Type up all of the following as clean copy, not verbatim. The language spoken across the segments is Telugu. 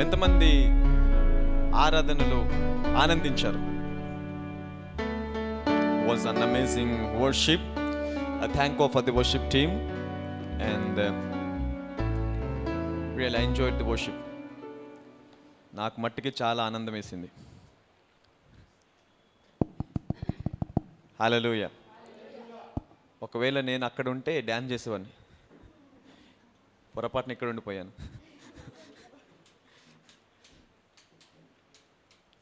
ఎంతమంది ఆరాధనలో ఆనందించారు? Was an amazing worship. I thank God for the worship team and really I enjoyed the worship. నాకు మట్టికి చాలా ఆనందం వేసింది. హల్లెలూయా. ఒకవేళ నేను అక్కడ ఉంటే డ్యాన్స్ చేసేవాడిని, పొరపాటున ఇక్కడ ఉండిపోయాను.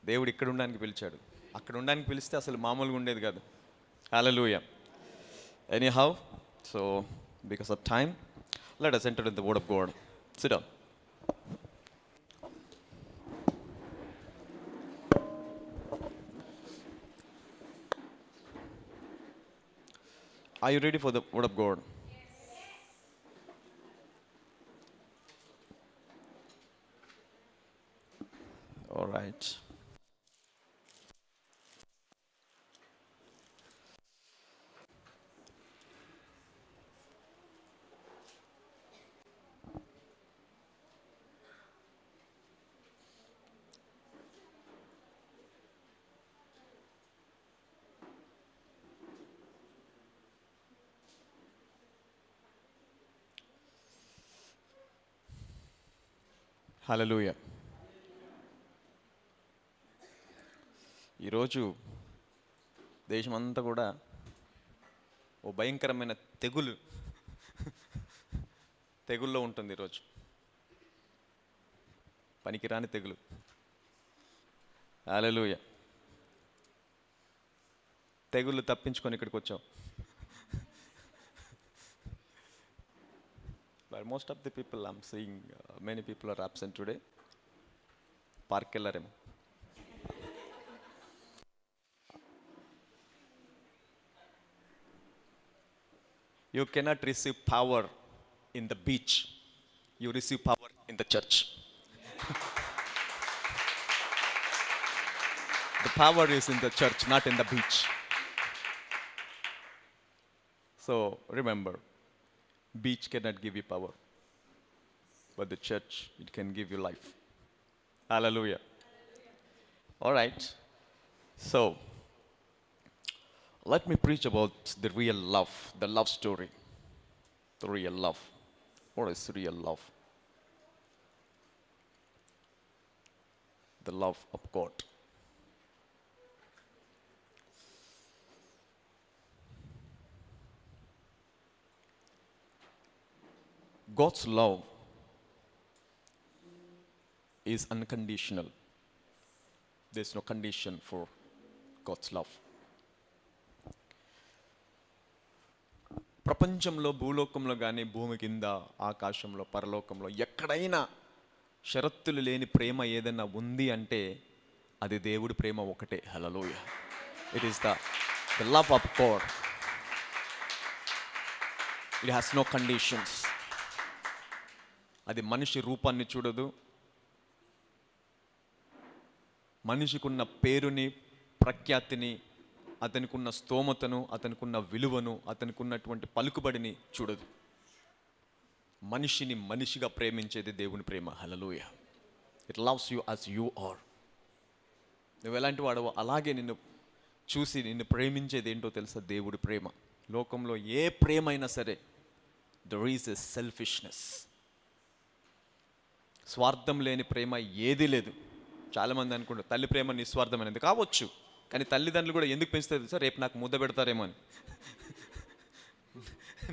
దేవుడు ఇక్కడ ఉండడానికి పిలిచాడు, అక్కడ ఉండడానికి పిలిస్తే అసలు మామూలుగా ఉండేది కాదు. హల్లెలూయా. Anyhow, so because of time, let us enter in the word of God. Sit down. Are you ready for the word of God? All right. హల్లెలూయా. ఈరోజు దేశమంతా కూడా ఓ భయంకరమైన తెగుల్లో ఉంటుంది. ఈరోజు పనికిరాని తెగులు. హల్లెలూయా. తెగుళ్ళు తప్పించుకొని ఇక్కడికి వచ్చాం. But most of the people I'm seeing, many people are absent today. Park వెళ్ళారేమో. You cannot receive power in the beach. You receive power in the church. The power is in the church, not in the beach. So remember, beach cannot give you power, but the church, it can give you life. Hallelujah. All right. So let me preach about the real love, the love story. The real love. What is real love? The love of God. God's love is unconditional. There's no condition for God's love. ప్రపంచంలో, భూలోకంలో కానీ, భూమి కింద, ఆకాశంలో, పరలోకంలో ఎక్కడైనా షరతులు లేని ప్రేమ ఏదైనా ఉంది అంటే అది దేవుడి ప్రేమ ఒకటే. Hallelujah. It is the love of God. It has no conditions. అది మనిషి రూపాన్ని చూడదు, మనిషికున్న పేరుని, ప్రఖ్యాతిని, అతనికున్న స్తోమతను, అతనికున్న విలువను, అతనికున్నటువంటి పలుకుబడిని చూడదు. మనిషిని మనిషిగా ప్రేమించేది దేవుని ప్రేమ. Hallelujah. It loves you as you are. నువ్వు ఎలాంటి వాడవో అలాగే నిన్ను చూసి నిన్ను ప్రేమించేది ఏంటో తెలుసా? దేవుడి ప్రేమ. లోకంలో ఏ ప్రేమ అయినా సరే, దెర్ ఈజ్ ఎ సెల్ఫిష్నెస్. స్వార్థం లేని ప్రేమ ఏదీ లేదు. చాలామంది అనుకుంటారు తల్లి ప్రేమ నిస్వార్థమైనది. కావచ్చు, కానీ తల్లిదండ్రులు కూడా ఎందుకు పెంచుతుంది సార్? రేపు నాకు ముద్ద పెడతారేమో అని.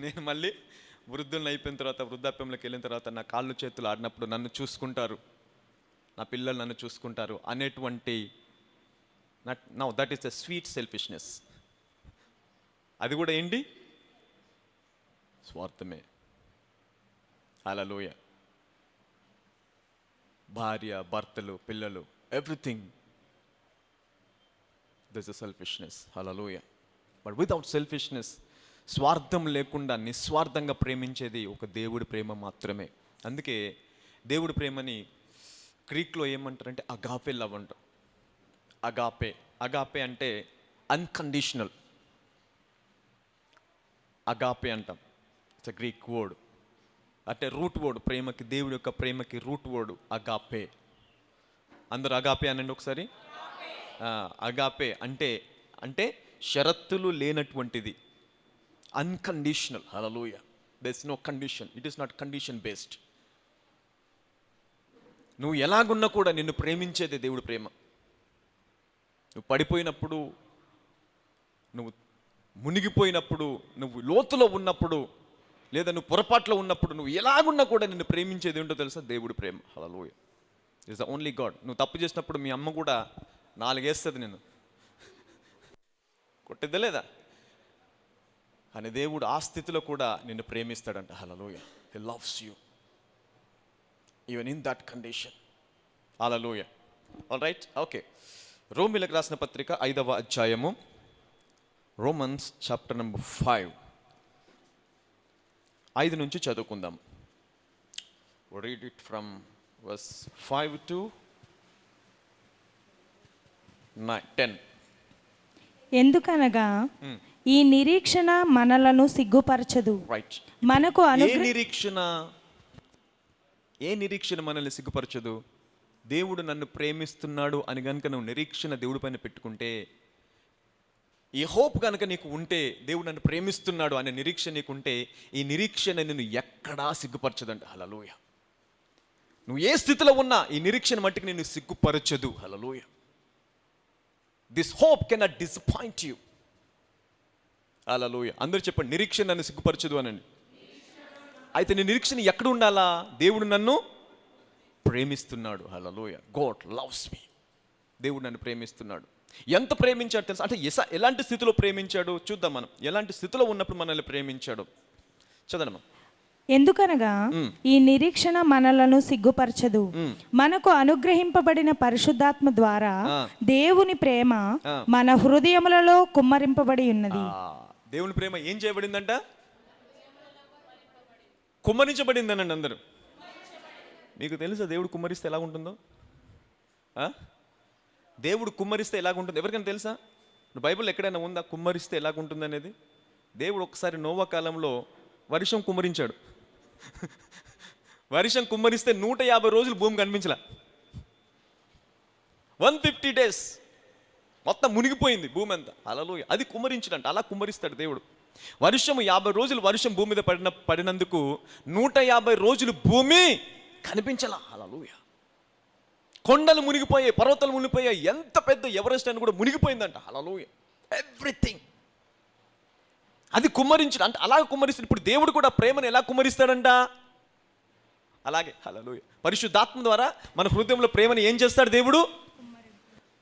నేను మళ్ళీ వృద్ధులను అయిపోయిన తర్వాత, వృద్ధాప్యంలోకి వెళ్ళిన తర్వాత నా కాళ్ళు చేతులు ఆడినప్పుడు నన్ను చూసుకుంటారు, నా పిల్లలు నన్ను చూసుకుంటారు అనేటువంటి now that is the sweet selfishness. అది కూడా ఏంటి? స్వార్థమే. హల్లెలూయా. భార్య, భర్తలు, పిల్లలు, everything this is selfishness. Hallelujah. But without selfishness, స్వార్థం లేకుండా నిస్వార్థంగా ప్రేమించేది ఒక దేవుడి ప్రేమ మాత్రమే. అందుకే దేవుడి ప్రేమని గ్రీక్లో ఏమంటారంటే అగాపే లవ్ అంటారు. అగాపే అంటే అన్కండిషనల్. అగాపే అంటాం. It's a Greek word. అంటే రూట్ వర్డ్ ప్రేమకి, దేవుడి యొక్క ప్రేమకి రూట్ వర్డ్ అగాపే. అందరూ అగాపే అనండి ఒకసారి. అగాపే అంటే అంటే షరతులు లేనటువంటిది, unconditional. Hallelujah. There is no condition, it is not condition based. నువ్వు ఎలాగున్నా కూడా నిన్ను ప్రేమించేదే దేవుడి ప్రేమ. నువ్వు పడిపోయినప్పుడు, నువ్వు మునిగిపోయినప్పుడు, నువ్వు లోతులో ఉన్నప్పుడు, లేదా నువ్వు పొరపాట్లో ఉన్నప్పుడు, నువ్వు ఎలాగున్నా కూడా నిన్ను ప్రేమించేది ఏంటో తెలుసా? దేవుడి ప్రేమ. Hallelujah. Is the only God. నువ్వు తప్పు చేసినప్పుడు మీ అమ్మ కూడా 4 వేస్తుంది, నిన్ను కొట్టిద్దా లేదా? కానీ దేవుడు ఆ స్థితిలో కూడా నిన్ను ప్రేమిస్తాడంట. Hallelujah. He loves you even in that condition. Hallelujah. All right, okay. రోమీయులకు రాసిన పత్రిక 5వ అధ్యాయము, రోమన్స్ చాప్టర్ నెంబర్ 5, 5 నుంచి చదువుకుందాం. Read it from verse 5 to 10. ఎందుకనగా ఈ నిరీక్షణ మనలను సిగ్గుపరచదు. రైట్. మనకు ఏ నిరీక్షణ మనల్ని సిగ్గుపరచదు? దేవుడు నన్ను ప్రేమిస్తున్నాడు అని కనుక నువ్వు నిరీక్షణ దేవుడి పైన పెట్టుకుంటే, ఈ హోప్ కనుక నీకు ఉంటే, దేవుడు నన్ను ప్రేమిస్తున్నాడు అనే నిరీక్షణ నీకు ఉంటే, ఈ నిరీక్షణ నిన్ను ఎక్కడా సిగ్గుపరచదంట. హల్లెలూయా. నువ్వు ఏ స్థితిలో ఉన్నా ఈ నిరీక్షణ మట్టికి నిన్ను సిగ్గుపరచదు. Hallelujah. This hope cannot disappoint you. Hallelujah. అందరూ చెప్పండి, నిరీక్షణ నన్ను సిగ్గుపరచదు అనండి. అయితే నీ నిరీక్షణ ఎక్కడ ఉండాలా? దేవుడు నన్ను ప్రేమిస్తున్నాడు. హల్లెలూయా. God loves me. దేవుడు నన్ను ప్రేమిస్తున్నాడు. ఎంత ప్రేమించాడు తెలుసా? అంటే ఎలాంటి స్థితిలో ప్రేమించాడు చూద్దాం మనం. ఎలాంటి స్థితిలో ఉన్నప్పుడు మనల్ని ప్రేమించాడు చదవమ్మా. ఎందుకనగా ఈ నిరీక్షణ మనలను సిగ్గుపరచదు, మనకు అనుగ్రహింపబడిన పరిశుద్ధాత్మ ద్వారా దేవుని ప్రేమ మన హృదయములలో కుమ్మరింపబడి ఉన్నది. దేవుని ప్రేమ ఏం చేయబడిందంట? కుమ్మరించబడిందనండి అందరూ. మీకు తెలుసా దేవుడు కుమ్మరిస్తే ఎలా ఉంటుందో? దేవుడు కుమ్మరిస్తే ఎలాగుంటుంది ఎవరికైనా తెలుసా? బైబిల్ ఎక్కడైనా ఉందా కుమ్మరిస్తే ఎలాగుంటుంది అనేది? దేవుడు ఒకసారి నోవా కాలంలో వర్షం కుమ్మరించాడు. వర్షం కుమ్మరిస్తే 150 రోజులు భూమి కనిపించలా. 150 days మొత్తం మునిగిపోయింది భూమి అంతా. హల్లెలూయా. అది కుమ్మరించడంట. అలా కుమ్మరిస్తాడు దేవుడు. వర్షము 50 రోజులు వర్షం భూమి మీద పడినందుకు 150 రోజులు భూమి కనిపించలా. హల్లెలూయా. కొండలు మునిగిపోయాయి, పర్వతాలు మునిగిపోయాయి, ఎంత పెద్ద ఎవరెస్ట్ అని కూడా మునిగిపోయిందంట. హల్లెలూయా. ఎవ్రీథింగ్ అది కుమ్మరించడం అంటే అలా కుమ్మరిస్తాడు. ఇప్పుడు దేవుడు కూడా ప్రేమను ఎలా కుమ్మరిస్తాడంట? అలాగే. హల్లెలూయా. పరిశుద్ధాత్మ ద్వారా మన హృదయంలో ప్రేమను ఏం చేస్తాడు? దేవుడు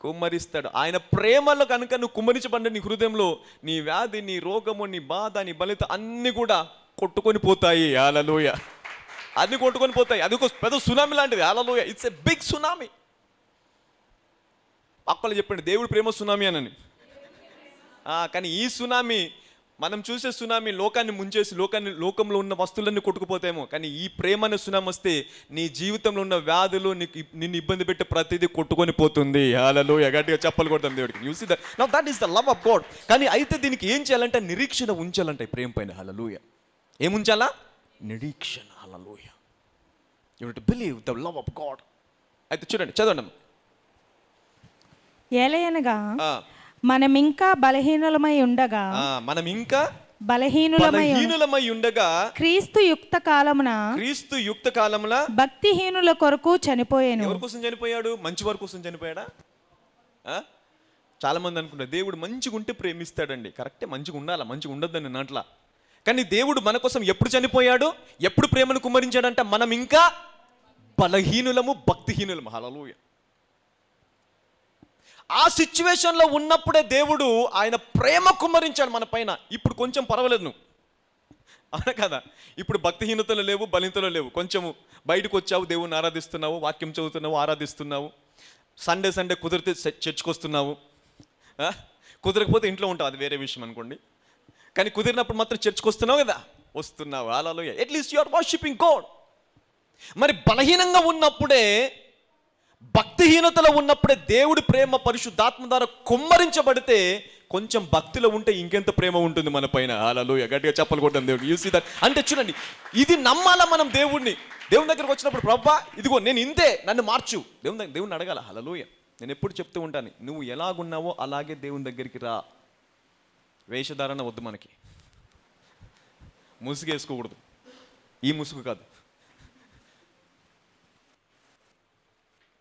కుమ్మరిస్తాడు. ఆయన ప్రేమలో కనుక నువ్వు కుమ్మరించబడ్డ నీ హృదయంలో నీ వ్యాధి, నీ రోగము, నీ బాధ, నీ బలిత అన్నీ కూడా కొట్టుకొని పోతాయి. హల్లెలూయా. అన్ని కొట్టుకొని పోతాయి. అది ఒక పెద్ద సునామీ లాంటిది. Hallelujah. It's a big tsunami. పక్కన చెప్పండి, దేవుడి ప్రేమ సునామీ అనని. కానీ ఈ సునామీ, మనం చూసే సునామీ లోకాన్ని ముంచేసి లోకంలో ఉన్న వస్తువులన్నీ కొట్టుకుపోతాయేమో, కానీ ఈ ప్రేమ అనే సునామీ వస్తే నీ జీవితంలో ఉన్న వ్యాధులు, నిన్ను ఇబ్బంది పెట్టే ప్రతిదీ కొట్టుకొని పోతుంది. హల్లెలూయా. గట్టిగా చప్పలు కొడతాం దేవుడికి. You see that. Now that is the love of God. కానీ అయితే దీనికి ఏం చేయాలంటే నిరీక్షణ ఉంచాలంట ఈ ప్రేమ పైన. హల్లెలూయా. ఏముంచాలా? నిరీక్షణ. Hallelujah. You have to believe the love of God. అయితే చూడండి, చదవండి. ఏలయనగా మనం ఇంకా బలహీనులమై ఉండగా క్రీస్తు యుక్త కాలమున భక్తిహీనుల కొరకు చనిపోయాను. ఎవరి కోసం చనిపోయాడు? మంచి వారి కోసం చనిపోయాడా? చాలా మంది అనుకుంటారు దేవుడు మంచిగా ఉంటే ప్రేమిస్తాడండి. కరెక్టే, మంచిగా ఉండాలా, మంచిగా ఉండొద్దని నాట్లా. కానీ దేవుడు మన కోసం ఎప్పుడు చనిపోయాడు? ఎప్పుడు ప్రేమను కుమ్మరించాడంట? మనం ఇంకా బలహీనులము, భక్తిహీనులము. హల్లెలూయా. ఆ సిచ్యువేషన్లో ఉన్నప్పుడే దేవుడు ఆయన ప్రేమ కుమ్మరించాడు మన పైన. ఇప్పుడు కొంచెం పర్వాలేదు నువ్వు, అవునా కదా? ఇప్పుడు భక్తిహీనతలు లేవు, బలింతలు లేవు. కొంచెము బయటకు వచ్చావు, దేవుని ఆరాధిస్తున్నావు, వాక్యం చదువుతున్నావు, ఆరాధిస్తున్నావు. సండే కుదిరితే చర్చ్కి వస్తున్నావు. కుదరకపోతే ఇంట్లో ఉంటావు, అది వేరే విషయం అనుకోండి. కానీ కుదిరినప్పుడు మాత్రం చర్చ్కి వస్తున్నావు కదా, వస్తున్నావు. Hallelujah. At least you are worshipping God. మరి బలహీనంగా ఉన్నప్పుడే, భక్తిహీనతలో ఉన్నప్పుడే దేవుడి ప్రేమ పరిశుద్ధాత్మ ద్వారా కుమ్మరించబడితే, కొంచెం భక్తిలో ఉంటే ఇంకెంత ప్రేమ ఉంటుంది మన పైన. హల్లెలూయా. గట్టిగా చప్పలు కొట్టండి దేవుడు. You see that. అంటే చూడండి, ఇది నమ్మాలా మనం దేవుడిని. దేవుని దగ్గరకు వచ్చినప్పుడు ప్రభా ఇదిగో నేను ఇంతే, నన్ను మార్చు. దేవుని అడగాల. హల్లెలూయా. నేను ఎప్పుడు చెప్తూ ఉంటాను, నువ్వు ఎలాగున్నావో అలాగే దేవుని దగ్గరికి రా. వేషధారణ వద్దు మనకి, ముసుగు వేసుకోకూడదు. ఈ ముసుగు కాదు,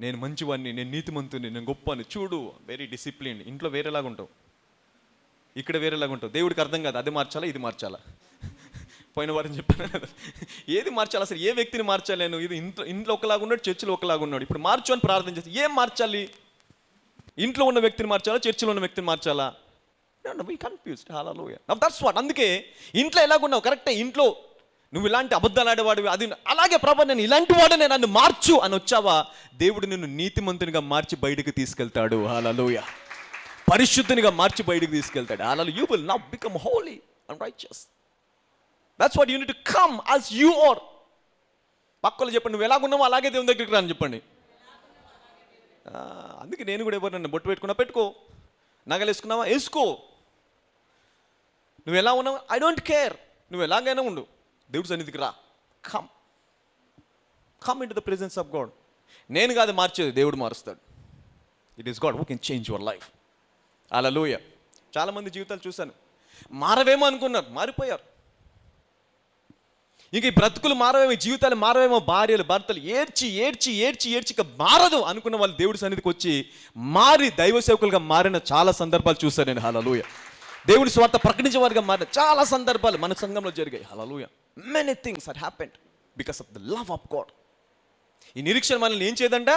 నేను మంచివాడిని, నేను నీతిమంతుని, నేను గొప్పని చూడు, వెరీ డిసిప్లిన్. ఇంట్లో వేరేలాగా ఉంటావు, ఇక్కడ వేరేలాగా ఉంటావు. దేవుడికి అర్థం కాదు అది మార్చాలా ఇది మార్చాలా. పోయిన వారం చెప్పాను కదా, ఏది మార్చాలి అసలు, ఏ వ్యక్తిని మార్చాలి నేను? ఇది ఇంట్లో ఒకలాగా ఉన్నాడు, చర్చిలో ఒకలాగా ఉన్నాడు. ఇప్పుడు మార్చు అని ప్రార్థన చేస్తే ఏం మార్చాలి? ఇంట్లో ఉన్న వ్యక్తిని మార్చాలా, చర్చిలో ఉన్న వ్యక్తిని మార్చాలా? కన్ఫ్యూజ్డ్. హల్లెలూయా. That's what. అందుకే ఇంట్లో ఎలాగున్నావు కరెక్టే, ఇంట్లో నువ్వు ఇలాంటి అబద్ధాలు ఆడేవాడివి, అది అలాగే ప్రభా నేను ఇలాంటి వాడినే, నన్ను మార్చు అని వచ్చావా, దేవుడు నిన్ను నీతిమంతునిగా మార్చి బయటకు తీసుకెళ్తాడు. హల్లెలూయా. పరిశుద్ధునిగా మార్చి బయటకు తీసుకెళ్తాడు. హల్లెలూయా. You will now become holy and righteous. That's what you need to come as you are. పక్కలు చెప్పండి, నువ్వు ఎలాగున్నావో అలాగే దేవుని దగ్గరికి రాని చెప్పండి. అందుకే నేను కూడా ఎవరు బొట్టు పెట్టుకున్నా పెట్టుకో, నగలు వేసుకున్నావా వేసుకో, నువ్వు ఎలా ఉన్నావు ఐ డోంట్ కేర్, నువ్వు ఎలాగైనా ఉండు, దేవుడి సన్నిధికి రా. Come in to the presence of God. నేను కాదు మార్చేది, దేవుడు మారుస్తాడు. It is God who can change your life. Hallelujah. చాలామంది జీవితాలు చూశాను, మారవేమో అనుకున్నారు, మారిపోయారు. ఇంక ఈ బ్రతుకులు మారవేమో, ఈ జీవితాలు మారవేమో, భార్యలు భర్తలు ఏడ్చి ఏడ్చి ఏడ్చి ఏడ్చి ఇక మారదు అనుకున్న వాళ్ళు దేవుడి సన్నిధికి వచ్చి మారి దైవ సేవకులుగా మారిన చాలా సందర్భాలు చూశాను నేను. హల్లెలూయా. దేవుడి స్వార్థ ప్రకటించే వారిగా మారిన చాలా సందర్భాలు మన సంఘంలో జరిగాయి. Hallelujah. Many things are happened because of the love of God. ఈ నిరీక్షణ మనల్ని ఏం చేయదంట?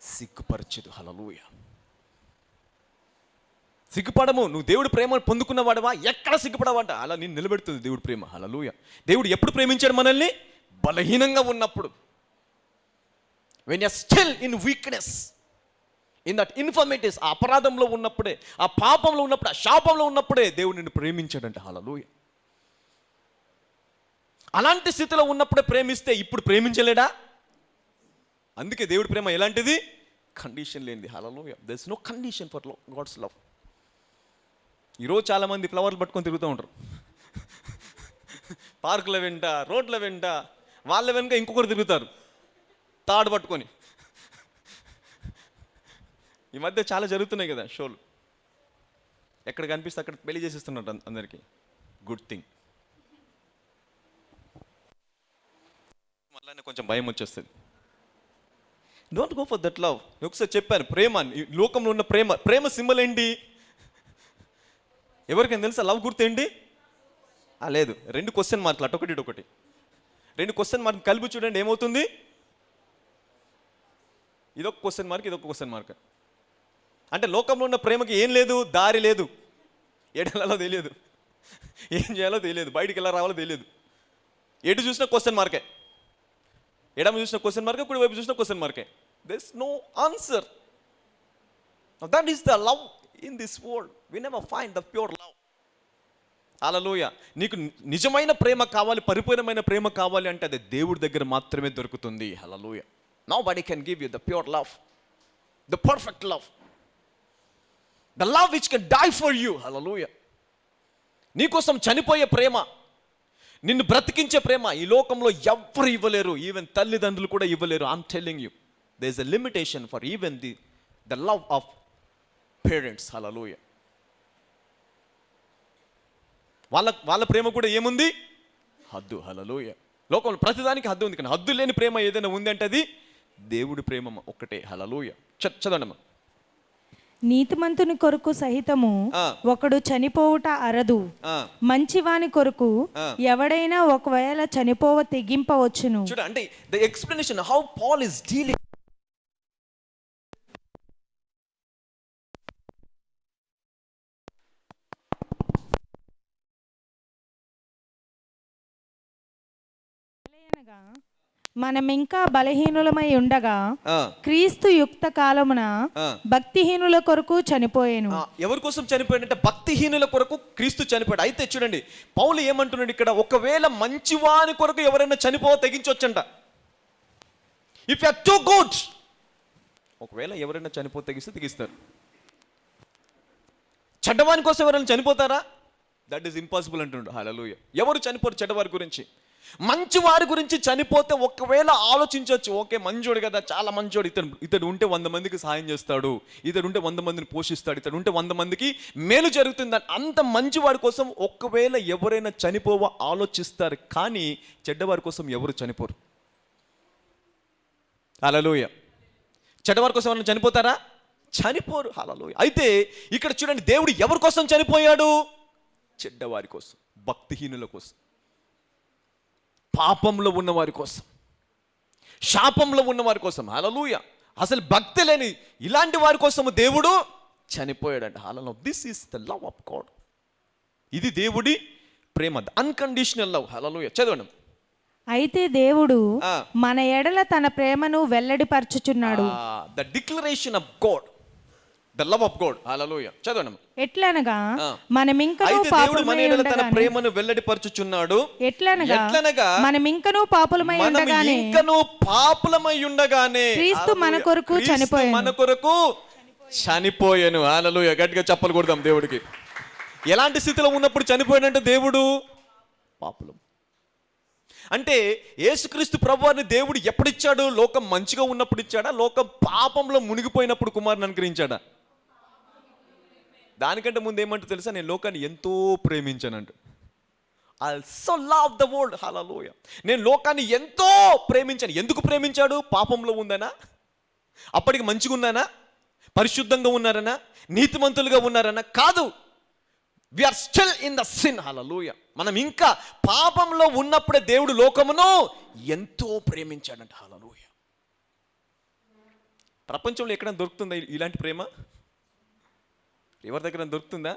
సిగ్గుపరచదు. హల్లెలూయా. సిగ్గుపడము. నువ్వు దేవుడి ప్రేమను పొందుకున్నవాడవా, ఎక్కడ సిగ్గుపడవంట, అలా నేను నిలబెడుతుంది దేవుడి ప్రేమ. హల్లెలూయా. దేవుడు ఎప్పుడు ప్రేమించాడు మనల్ని? బలహీనంగా ఉన్నప్పుడు. When you are still in weakness, in that infirmities, ఆ అపరాధంలో ఉన్నప్పుడే, ఆ పాపంలో ఉన్నప్పుడు, ఆ శాపంలో ఉన్నప్పుడే దేవుడు నిన్ను ప్రేమించాడంట. హల్లెలూయా. అలాంటి స్థితిలో ఉన్నప్పుడే ప్రేమిస్తే ఇప్పుడు ప్రేమించలేడా? అందుకే దేవుడి ప్రేమ ఎలాంటిది? కండిషన్ లేనిది. Hallelujah. There is no condition for God's love. ఈరోజు చాలామంది ఫ్లవర్లు పట్టుకొని తిరుగుతూ ఉంటారు, పార్కుల వెంట, రోడ్ల వెంట, వాళ్ళ వెనుక ఇంకొకరు తిరుగుతారు తాడు పట్టుకొని. ఈ మధ్య చాలా జరుగుతున్నాయి కదా షోలు, ఎక్కడ కనిపిస్తే అక్కడ పెళ్లి చేసేస్తున్నట్టు అందరికీ. Good thing. మళ్ళీ కొంచెం భయం వచ్చేస్తుంది. Don't go for that love. నేను ఒకసారి చెప్పాను, ప్రేమ, ఈ లోకంలో ఉన్న ప్రేమ సింబల్ ఏంటి? ఎవరికైనా తెలుసా లవ్ గుర్తేంటి? లేదు, 2 క్వశ్చన్ మార్కులు, అటొకటి ఇటొకటి. 2 క్వశ్చన్ మార్క్ కలిపి చూడండి ఏమవుతుంది? ఇదొక క్వశ్చన్ మార్క్, ఇదొక క్వశ్చన్ మార్క్. అంటే లోకంలో ఉన్న ప్రేమకి ఏం లేదు? దారి లేదు, ఎడలలో తెలియదు, ఏం చేయాలో తెలియదు, బయటికి ఎలా రావాలో తెలియదు. ఎటు చూసినా క్వశ్చన్ మార్కే, ఎడమ చూసిన క్వశ్చన్ మార్కే, కుడి వైపు చూసిన క్వశ్చన్ మార్కే. There is no answer. That is the love in this world. We never find the pure love. హల్లెలూయా. నీకు నిజమైన ప్రేమ కావాలి, పరిపూర్ణమైన ప్రేమ కావాలి అంటే అది దేవుడి దగ్గర మాత్రమే దొరుకుతుంది. హల్లెలూయా. Nobody can give you the pure love, the perfect love, the love which can die for you. హల్లెలూయా. నీకోసం చనిపోయే ప్రేమ, నిన్ను బ్రతికించే ప్రేమ ఈ లోకంలో ఎవ్వరు ఇవ్వలేరు. ఈవెన్ తల్లిదండ్రులు కూడా ఇవ్వలేరు. I'm telling you, there is a limitation for even the love of parents. Hallelujah. వాళ్ళ ప్రేమ కూడా ఏముంది? హద్దు. హల్లెలూయా. లోకంలో ప్రతిదానికి హద్దు ఉంది, కానీ హద్దు లేని ప్రేమ ఏదైనా ఉంది అంటే అది దేవుడి ప్రేమ ఒక్కటే. హల్లెలూయా. చదవండి. నీతిమంతుని కొరకు సహితము ఒకడు చనిపోవుట అరదు, మంచివాని కొరకు ఎవడైనా ఒకవేళ చనిపోవ తెగింపవచ్చును. చూడ, అంటే the explanation how Paul is dealing. మనం ఇంకా బలహీనులమై ఉండగా క్రీస్తు యుక్త కాలమున భక్తిహీనుల కొరకు చనిపోయాను. ఎవరి కోసం చనిపోయాడంటే భక్తిహీనుల కొరకు క్రీస్తు చనిపోయాడు. అయితే చూడండి, పౌలు ఏమంటున్నాడు ఇక్కడ, ఒకవేళ మంచివాని కొరకు ఎవరైనా చనిపో తెగించొచ్చంట. If you are too good, ఒకవేళ ఎవరైనా చనిపో తెగిస్తారు. చెడ్డవాని కోసం ఎవరైనా చనిపోతారా? దట్ ఈస్ ఇంపాసిబుల్ అంటున్నాడు. హల్లెలూయా. ఎవరు చనిపోరు చెడ్డవారి గురించి. మంచి వారి గురించి చనిపోతే ఒకవేళ ఆలోచించవచ్చు, ఓకే మంచోడు కదా, చాలా మంచోడు, ఇతడు ఉంటే 100 మందికి సహాయం చేస్తాడు, ఇతడు ఉంటే 100 మందిని పోషిస్తాడు, ఇతడు ఉంటే 100 మందికి మేలు జరుగుతుంది, అంత మంచివాడి కోసం ఒకవేళ ఎవరైనా ఆలోచిస్తారు. కానీ చెడ్డవారి కోసం ఎవరు చనిపోరు. హల్లెలూయా. చెడ్డవారి కోసం ఎవరైనా చనిపోతారా? చనిపోరు. హల్లెలూయా. అయితే ఇక్కడ చూడండి, దేవుడు ఎవరి కోసం చనిపోయాడు? చెడ్డవారి కోసం, భక్తిహీనుల కోసం, పాపంలో ఉన్నవారి కోసం, శాపంలో ఉన్నవారి కోసం. హల్లెలూయా. అసలు భక్తి లేని ఇలాంటి వారి కోసం దేవుడు చనిపోయాడంట. Hallelujah. This is the love of God. ఇది దేవుడి ప్రేమ, అన్కండిషనల్ లవ్. హల్లెలూయా. చదవండి. అయితే దేవుడు మన ఎడల తన ప్రేమను వెల్లడిపరచుచున్నాడు. The declaration of God, the love of God. Hallelujah. చదవండి. ఎట్లనగా మనమింకను అయితే దేవుడు మన ఎడల తన ప్రేమను వెల్లడిపరచుచున్నాడు. ఎట్లనగా మనమింకను పాపులమై ఉండగానే, ఇంకను పాపులమై ఉండగానే క్రీస్తు మన కొరకు చనిపోయాను. మన కొరకు చనిపోయాను. హల్లెలూయా. గట్టిగా చప్పలు కొడదాం దేవుడికి. ఎలాంటి స్థితిలో ఉన్నప్పుడు చనిపోయాడంటే దేవుడు? పాపులం. అంటే యేసుక్రీస్తు ప్రభువారిని దేవుడు ఎప్పుడిచ్చాడు? లోకం మంచిగా ఉన్నప్పుడు ఇచ్చాడా? లోకం పాపంలో మునిగిపోయినప్పుడు కుమారుని అనుగ్రహించాడా? దానికంటే ముందు ఏమంటూ తెలుసా? నేను లోకాన్ని ఎంతో ప్రేమించానంట. I so love the world. Hallelujah. నేను లోకాన్ని ఎంతో ప్రేమించాను. ఎందుకు ప్రేమించాడు? పాపంలో ఉందనా? అప్పటికి మంచిగా ఉన్నానా? పరిశుద్ధంగా ఉన్నారనా? నీతిమంతులుగా ఉన్నారనా? కాదు. We are still in the sin. హల్లెలూయా. మనం ఇంకా పాపంలో ఉన్నప్పుడే దేవుడు లోకమును ఎంతో ప్రేమించాడంట. హల్లెలూయా. ప్రపంచంలో ఎక్కడ దొరుకుతుందా ఇలాంటి ప్రేమ? ఎవరి దగ్గర దొరుకుతుందా?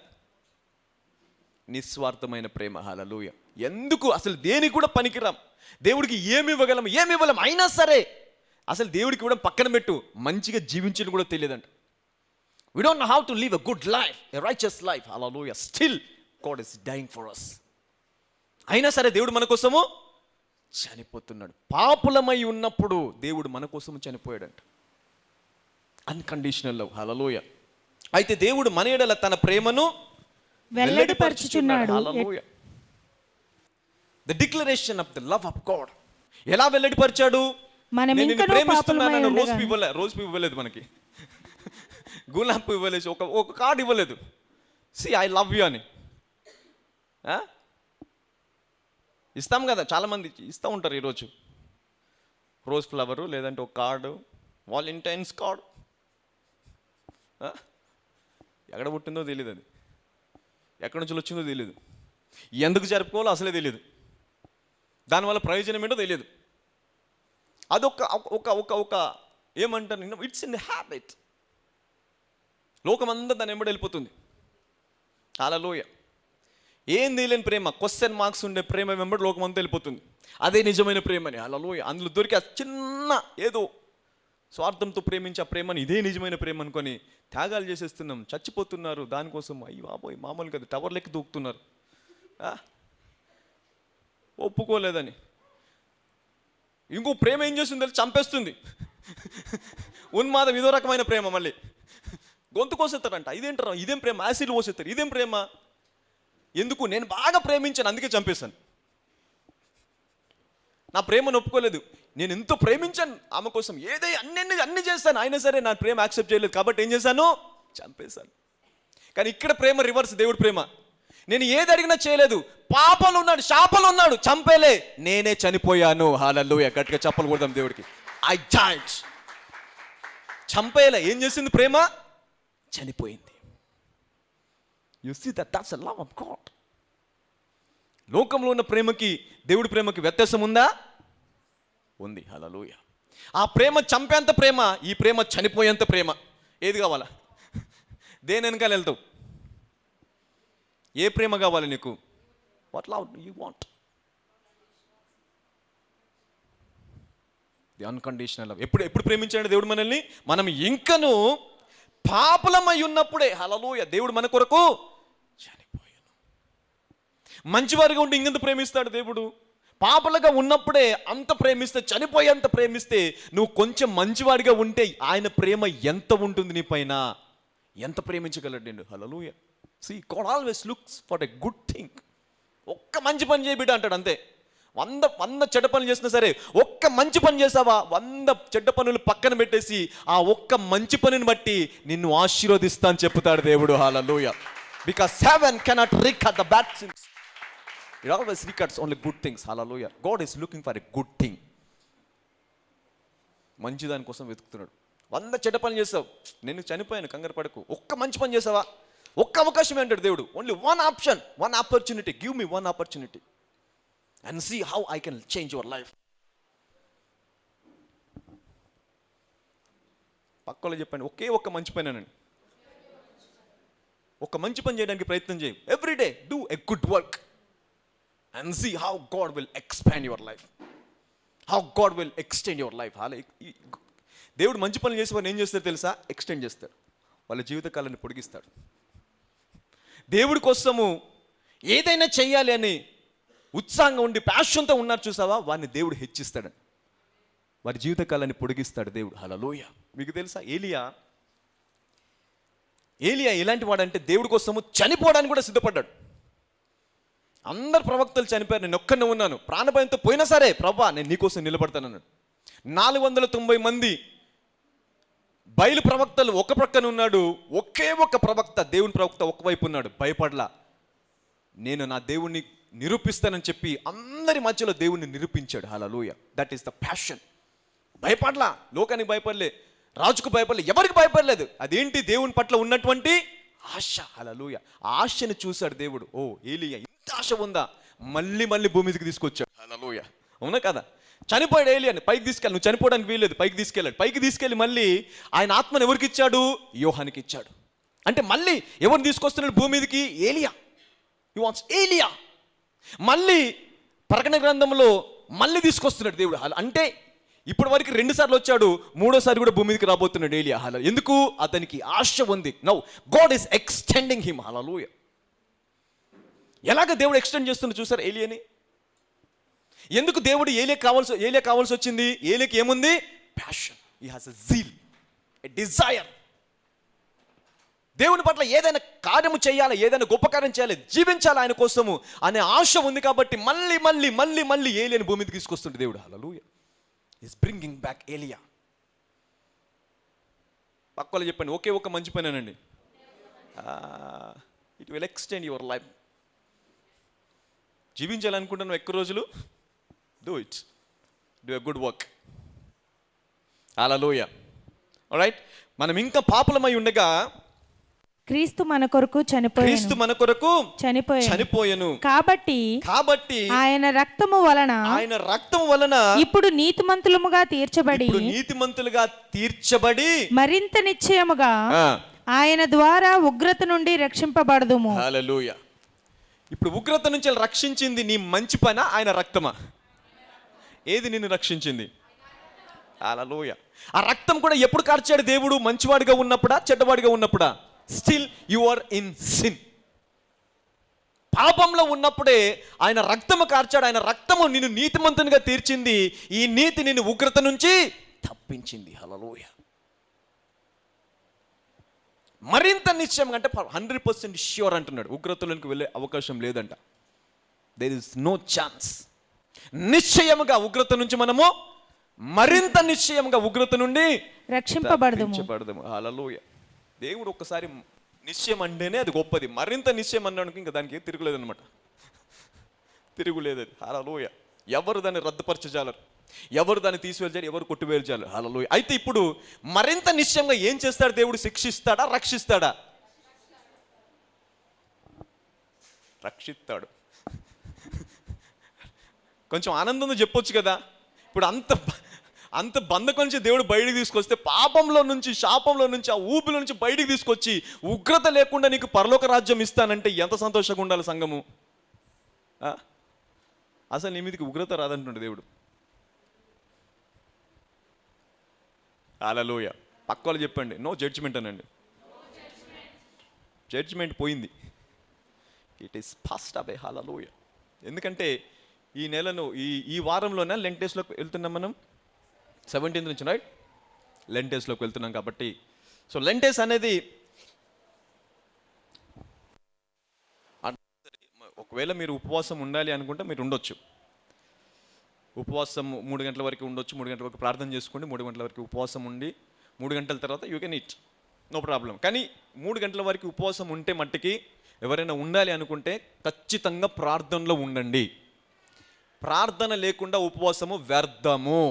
నిస్వార్థమైన ప్రేమ. హల్లెలూయా. ఎందుకు అసలు దేనికి కూడా పనికిరాం. దేవుడికి ఏమి ఇవ్వగలం అయినా సరే అసలు దేవుడికి ఇవ్వడం పక్కన పెట్టు, మంచిగా జీవించడం కూడా తెలియదంట. We don't know how to live a good life, a righteous life. Hallelujah. Still, God is dying for us. అయినా సరే దేవుడు మన కోసము చనిపోతున్నాడు. పాపులమై ఉన్నప్పుడు దేవుడు మన కోసము చనిపోయాడంట. Unconditional love. హల్లెలూయా. అయితే దేవుడు మన ఎడల తన ప్రేమను వెల్లడిపరచుచున్నాడు. హల్లెలూయా. The declaration of the love of God. ఎలా వెల్లడిపరిచాడు? నేను నిన్ను ప్రేమిస్తున్నానని రోజ్ పువ్వు ఇవ్వలేదు మనకి, గులాబ్ పువ్వు ఇవ్వలేదు, ఒక కార్డు ఇవ్వలేదు. ఐ లవ్ యూ అని ఇస్తాం కదా, చాలామంది ఇస్తూ ఉంటారు ఈరోజు. రోజ్ ఫ్లవరు, లేదంటే ఒక కార్డు, వాలంటైన్స్ కార్డు. ఎక్కడ పుట్టిందో తెలియదు, అది ఎక్కడి నుంచి వచ్చిందో తెలియదు, ఎందుకు జరుపుకోవాలో అసలే తెలియదు, దానివల్ల ప్రయోజనం ఏంటో తెలియదు. అదొక ఒక ఒక ఒక ఏమంటారు, ఇట్స్ ఇన్ ది హ్యాబిట్. లోకమంతా దాని వెంబడి వెళ్ళిపోతుంది. హల్లెలూయా. ఏం తెలియని ప్రేమ, క్వశ్చన్ మార్క్స్ ఉండే ప్రేమ వెంబడి లోకమంతా వెళ్ళిపోతుంది. అదే నిజమైన ప్రేమని. హల్లెలూయా. అందులో దొరికి ఆ చిన్న ఏదో స్వార్థంతో ప్రేమించే ఆ ప్రేమని ఇదే నిజమైన ప్రేమ అనుకొని త్యాగాలు చేసేస్తున్నాం, చచ్చిపోతున్నారు దానికోసం. అయ్యి బాబోయ్, మామూలు కదా, టవర్లెక్కి దూకుతున్నారు ఒప్పుకోలేదని. ఇంకో ప్రేమ ఏం చేస్తుంది? చంపేస్తుంది. ఉన్మాదం, ఇదో రకమైన ప్రేమ. మళ్ళీ గొంతు కోసేస్తారంట. ఇదేంటారా? ఇదేం ప్రేమ? యాసిడ్ పోసేస్తారు. ఇదేం ప్రేమ? ఎందుకు? నేను బాగా ప్రేమించాను, అందుకే చంపేశాను. నా ప్రేమను ఒప్పుకోలేదు. నేను ఎంతో ప్రేమించాను ఆమె కోసం, అన్ని చేస్తాను, అయినా సరే నా ప్రేమ యాక్సెప్ట్ చేయలేదు, కాబట్టి ఏం చేశాను? చంపేశాను. కానీ ఇక్కడ ప్రేమ రివర్స్. దేవుడి ప్రేమ, నేను ఏది అడిగినా చేయలేదు, పాపంలో ఉన్నాడు, శాపంలో ఉన్నాడు, చంపేలే, నేనే చనిపోయాను. హల్లెలూయా. గట్టిగా చప్పలు కొడదాం దేవుడికి. I died. చంపేలే. ఏం చేసింది ప్రేమ? చనిపోయింది. You see that's the love of God. లోకంలో ఉన్న ప్రేమకి దేవుడి ప్రేమకి వ్యత్యాసం ఉందా? ఉంది. హల్లెలూయా. ఆ ప్రేమ చంపేంత ప్రేమ, ఈ ప్రేమ చనిపోయేంత ప్రేమ. ఏది కావాలా? దేని వెనకాల వెళ్తావు? ఏ ప్రేమ కావాలి నీకు? What love you want? The unconditional love. ఎప్పుడు ప్రేమించాడు దేవుడు మనల్ని? మనం ఇంకను పాపులమై ఉన్నప్పుడే. హల్లెలూయా. దేవుడు మన కొరకు చనిపోయాను. మంచివారిగా ఉంటే ఇంకెంత ప్రేమిస్తాడు దేవుడు? పాపలుగా ఉన్నప్పుడే అంత ప్రేమిస్తే, చనిపోయేంత ప్రేమిస్తే, నువ్వు కొంచెం మంచివాడిగా ఉంటే ఆయన ప్రేమ ఎంత ఉంటుంది నీ పైన? ఎంత ప్రేమించగలడు నేను? హల్లెలూయా. See, God always looks for a good thing. ఒక్క మంచి పని చేయి బిడ్డ అంటాడు అంతే. వంద చెడ్డ పనులు చేసినా సరే ఒక్క మంచి పని చేసావా, 100 చెడ్డ పనులు పక్కన పెట్టేసి ఆ ఒక్క మంచి పనిని బట్టి నిన్ను ఆశీర్వదిస్తా అని చెప్తాడు దేవుడు. Hallelujah. Because heaven cannot record the bad things. It always records only good things. Hallelujah. God is looking for a good thing. మంచి దాని కోసం వెతుకుతున్నాడు. 100 చెడ్డ పనులు చేసావు, నేను చనిపోయాను, కంగారు పడకు. ఒక్క మంచి పని చేసావా, ఒక్క అవకాశం అంటాడు దేవుడు. Only one option, one opportunity. Give me one opportunity and see how I can change your life. పక్కలో చెప్పండి, ఒకే ఒక్క మంచి పని అనండి. ఒక మంచి పని చేయడానికి ప్రయత్నం చేయి. Everyday do a good work and see how God will expand your life, how God will extend your life. దేవుడు మంచి పనులు చేసి వారిని ఏం చేస్తాడు తెలుసా? ఎక్స్టెండ్ చేస్తాడు, వాళ్ళ జీవితకాలాన్ని పొడిగిస్తాడు. దేవుడి కోసము ఏదైనా చెయ్యాలి అని ఉత్సాహంగా ఉండి ప్యాషన్తో ఉన్నారు చూసావా, వారిని దేవుడు హెచ్చిస్తాడు, వారి జీవితకాలాన్ని పొడిగిస్తాడు దేవుడు. హల్లెలూయా. మీకు తెలుసా ఏలియా ఎలాంటి వాడంటే దేవుడి కోసము చనిపోవడానికి కూడా సిద్ధపడ్డాడు. అందరు ప్రవక్తలు చనిపోయారు, నేను ఒక్కనే ఉన్నాను, ప్రాణభయంతో పోయినా సరే ప్రభా నేను నీకోసం నిలబడతానన్నాడు. 490 మంది బయలు ప్రవక్తలు ఒక ప్రక్కన ఉన్నాడు, ఒకే ఒక ప్రవక్త, దేవుని ప్రవక్త ఒకవైపు ఉన్నాడు. భయపడలా, నేను నా దేవుణ్ణి నిరూపిస్తానని చెప్పి అందరి మధ్యలో దేవుణ్ణి నిరూపించాడు. Hallelujah. That is the passion. భయపడలా, లోకానికి భయపడలే, రాజుకు భయపడలే, ఎవరికి భయపడలేదు. అదేంటి? దేవుని పట్ల ఉన్నటువంటి ఆశ. హల్లెలూయా. ఆ ఆశను చూశాడు దేవుడు. ఓ ఏలియా ఇంత ఆశ ఉందా, మళ్ళీ భూమి మీదకి తీసుకొచ్చాడు. హల్లెలూయా. అవునా కదా? చనిపోయాడు ఏలియాని, పైకి తీసుకెళ్ళి, నువ్వు చనిపోవడానికి వీల్లేదు, పైకి తీసుకెళ్ళాడు. పైకి తీసుకెళ్ళి మళ్ళీ ఆయన ఆత్మను ఎవరికి ఇచ్చాడు? యోహానికి ఇచ్చాడు. అంటే మళ్ళీ ఎవరిని తీసుకొస్తున్నాడు భూమి మీదకి? ఏలియా. హి వాంట్స్ ఏలియా. మళ్ళీ ప్రకటన గ్రంథంలో మళ్ళీ తీసుకొస్తున్నాడు దేవుడు. అంటే ఇప్పటి వరకు 2 సార్లు వచ్చాడు, 3వ సారి కూడా భూమి మీదకి రాబోతున్నాడు ఏలియా. ఎందుకు? అతనికి ఆశ ఉంది. Now God is extending him. Hallelujah. ఎలాగ దేవుడు ఎక్స్టెండ్ చేస్తున్నాడు చూసారు ఏలియాని? ఎందుకు దేవుడు ఏలియా కావాల్సి వచ్చింది? ఏలియాకి ఏముంది? Passion. He has a zeal, a desire. దేవుని పట్ల ఏదైనా కార్యము చేయాలి, ఏదైనా గొప్ప కార్యం చేయాలి, జీవించాలి ఆయన కోసము అనే ఆశ ఉంది కాబట్టి మళ్ళీ ఏలియాని భూమి మీదకి తీసుకొస్తుండే దేవుడు. హల్లెలూయా. ఈస్ బ్రింగింగ్ బ్యాక్ ఏలియా. పక్కలో చెప్పండి, ఒకే ఒక మంచి పని అనండి. It will extend your life. జీవించాలనుకుంటున్నావు ఎక్కువ రోజులు, do it, do a good work. Hallelujah. Alright. మనం ఇంకా పాపులమై ఉండగా క్రీస్తు మన కొరకు చనిపోయాను. కాబట్టి ఆయన రక్తము వలన ఇప్పుడు నీతిమంతులుగా తీర్చబడి మరింత నిశ్చయముగా ఆయన ద్వారా ఉగ్రత నుండి రక్షింపబడదుము. హల్లెలూయా. ఇప్పుడు ఉగ్రత నుంచి రక్షించింది నీ మంచి పనా, ఆయన రక్తమా? ఏది నిన్ను రక్షించింది? హల్లెలూయా. ఆ రక్తం కూడా ఎప్పుడు కార్చాడు దేవుడు? మంచివాడిగా ఉన్నప్పుడా, చెడ్డవాడిగా ఉన్నప్పుడా? Still you are in sin. పాపంలో ఉన్నప్పుడే ఆయన రక్తము కార్చాడు. ఆయన రక్తము నిన్ను నీతిమంతునిగా తీర్చింది. ఈ నీతి నిన్ను ఉగ్రత నుంచి తప్పించింది. హల్లెలూయా. మరింత నిశ్చయం అంటే 100% ష్యూర్ అంటున్నాడు. ఉగ్రతలోనికి వెళ్ళే అవకాశం లేదంట. There is no chance. నిశ్చయముగా ఉగ్రత నుంచి మనము మరింత నిశ్చయంగా ఉగ్రత నుండి రక్షింపబడదుము. హల్లెలూయా. దేవుడు ఒక్కసారి నిశ్చయం అంటేనే అది గొప్పది. మరింత నిశ్చయం అన్నాడు ఇంకా దానికి ఏం తిరుగులేదన్నమాట. తిరుగులేదు అది. హల్లెలూయా. ఎవరు దాన్ని రద్దుపరచజాలరు, ఎవరు దాన్ని తీసివేయాలి, ఎవరు కొట్టివేయాలి. హల్లెలూయా. అయితే ఇప్పుడు మరింత నిశ్చయంగా ఏం చేస్తాడు దేవుడు? శిక్షిస్తాడా, రక్షిస్తాడా? రక్షిస్తాడు. కొంచెం ఆనందంగా చెప్పొచ్చు కదా. ఇప్పుడు అంత బంధకం నుంచి దేవుడు బయటికి తీసుకొస్తే, పాపంలో నుంచి, శాపంలో నుంచి, ఆ ఊపిలో నుంచి బయటికి తీసుకొచ్చి ఉగ్రత లేకుండా నీకు పరలోక రాజ్యం ఇస్తానంటే ఎంత సంతోషంగా ఉండాలి సంఘము. అసలు నీ మీదకి ఉగ్రత రాదంటుండే దేవుడు. హల్లెలూయా. పక్క వాళ్ళు చెప్పండి, నో జడ్జిమెంట్ అనండి. జడ్జిమెంట్ పోయింది. ఇట్ ఈస్ ఫాస్ట్ అవే. హల్లెలూయా. ఎందుకంటే ఈ నెలను ఈ వారంలోనే లెంట్ డేస్లోకి వెళ్తున్నాం మనం. 17th నుంచి రైట్ లెంట్ డేస్లోకి వెళ్తున్నాం కాబట్టి, సో లెంట్ డేస్ అనేది ఒకవేళ మీరు ఉపవాసం ఉండాలి అనుకుంటే మీరు ఉండొచ్చు. ఉపవాసం 3 గంటల వరకు ఉండొచ్చు, 3 గంటల వరకు ప్రార్థన చేసుకోండి, 3 గంటల వరకు ఉపవాసం ఉండి 3 గంటల తర్వాత you can eat, no problem. కానీ 3 గంటల వరకు ఉపవాసం ఉంటే మట్టికి ఎవరైనా ఉండాలి అనుకుంటే ఖచ్చితంగా ప్రార్థనలో ఉండండి. ప్రార్థన లేకుండా ఉపవాసము వ్యర్థము.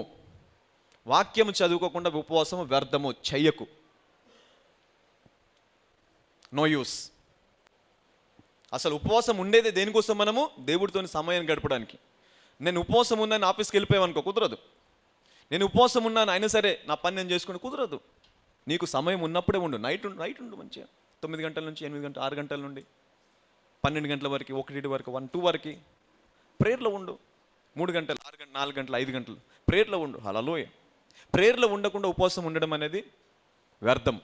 వాక్యము చదువుకోకుండా ఉపవాసము వ్యర్థము. చెయ్యకు, నో యూస్. అసలు ఉపవాసం ఉండేదే దేనికోసం? మనము దేవుడితో సమయం గడపడానికి. నేను ఉపవాసం ఉన్నాను ఆఫీస్కి వెళ్ళిపోయావనుకో, కుదరదు. నేను ఉపవాసం ఉన్నాను అయినా సరే నా పని నేను చేసుకుని, కుదరదు. నీకు సమయం ఉన్నప్పుడే ఉండు. నైట్ ఉండు మంచిగా, 9 గంటల నుంచి 8 గంటల 6 గంటల నుండి 12 గంటల వరకు, 1 వరకు, 1, 2 వరకు ప్రేయర్లో ఉండు. 3 గంటలు, 6 గంటలు, 4 గంటలు, 5 గంటలు ప్రేయర్లో ఉండు. హల్లెలూయా. ప్రేయర్లో ఉండకుండా ఉపవాసం ఉండడం అనేది వ్యర్థం.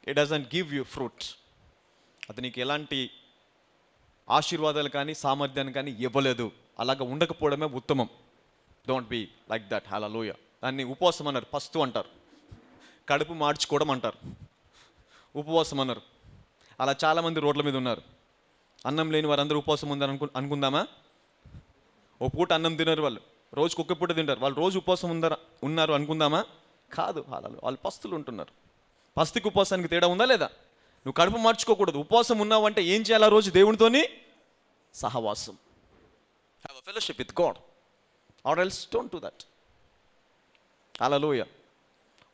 It doesn't give you fruit. అది నీకు ఎలాంటి ఆశీర్వాదాలు కానీ సామర్థ్యాన్ని కానీ ఇవ్వలేదు. అలాగ ఉండకపోవడమే ఉత్తమం. Don't be like that. Hallelujah. దాన్ని ఉపవాసం అన్నారు, పస్తు అంటారు, కడుపు మార్చుకోవడం అంటారు, ఉపవాసం అన్నారు. అలా చాలామంది రోడ్ల మీద ఉన్నారు. అన్నం లేని వారందరూ ఉపవాసం ఉందని అనుకుందామా? ఓ పూట అన్నం తినరు వాళ్ళు, రోజుకి ఒక్క పూట తింటారు. వాళ్ళు రోజు ఉపవాసం ఉన్నారు అనుకుందామా? కాదు. వాళ్ళు పస్తులు ఉంటున్నారు. పస్తుకి ఉపవాసానికి తేడా ఉందా లేదా? నువ్వు కడుపు మార్చుకోకూడదు. ఉపవాసం ఉన్నావు అంటే ఏం చేయాలి? ఆ రోజు దేవునితోని సహవాసం. Have a fellowship with God, or else don't do that. Hallelujah.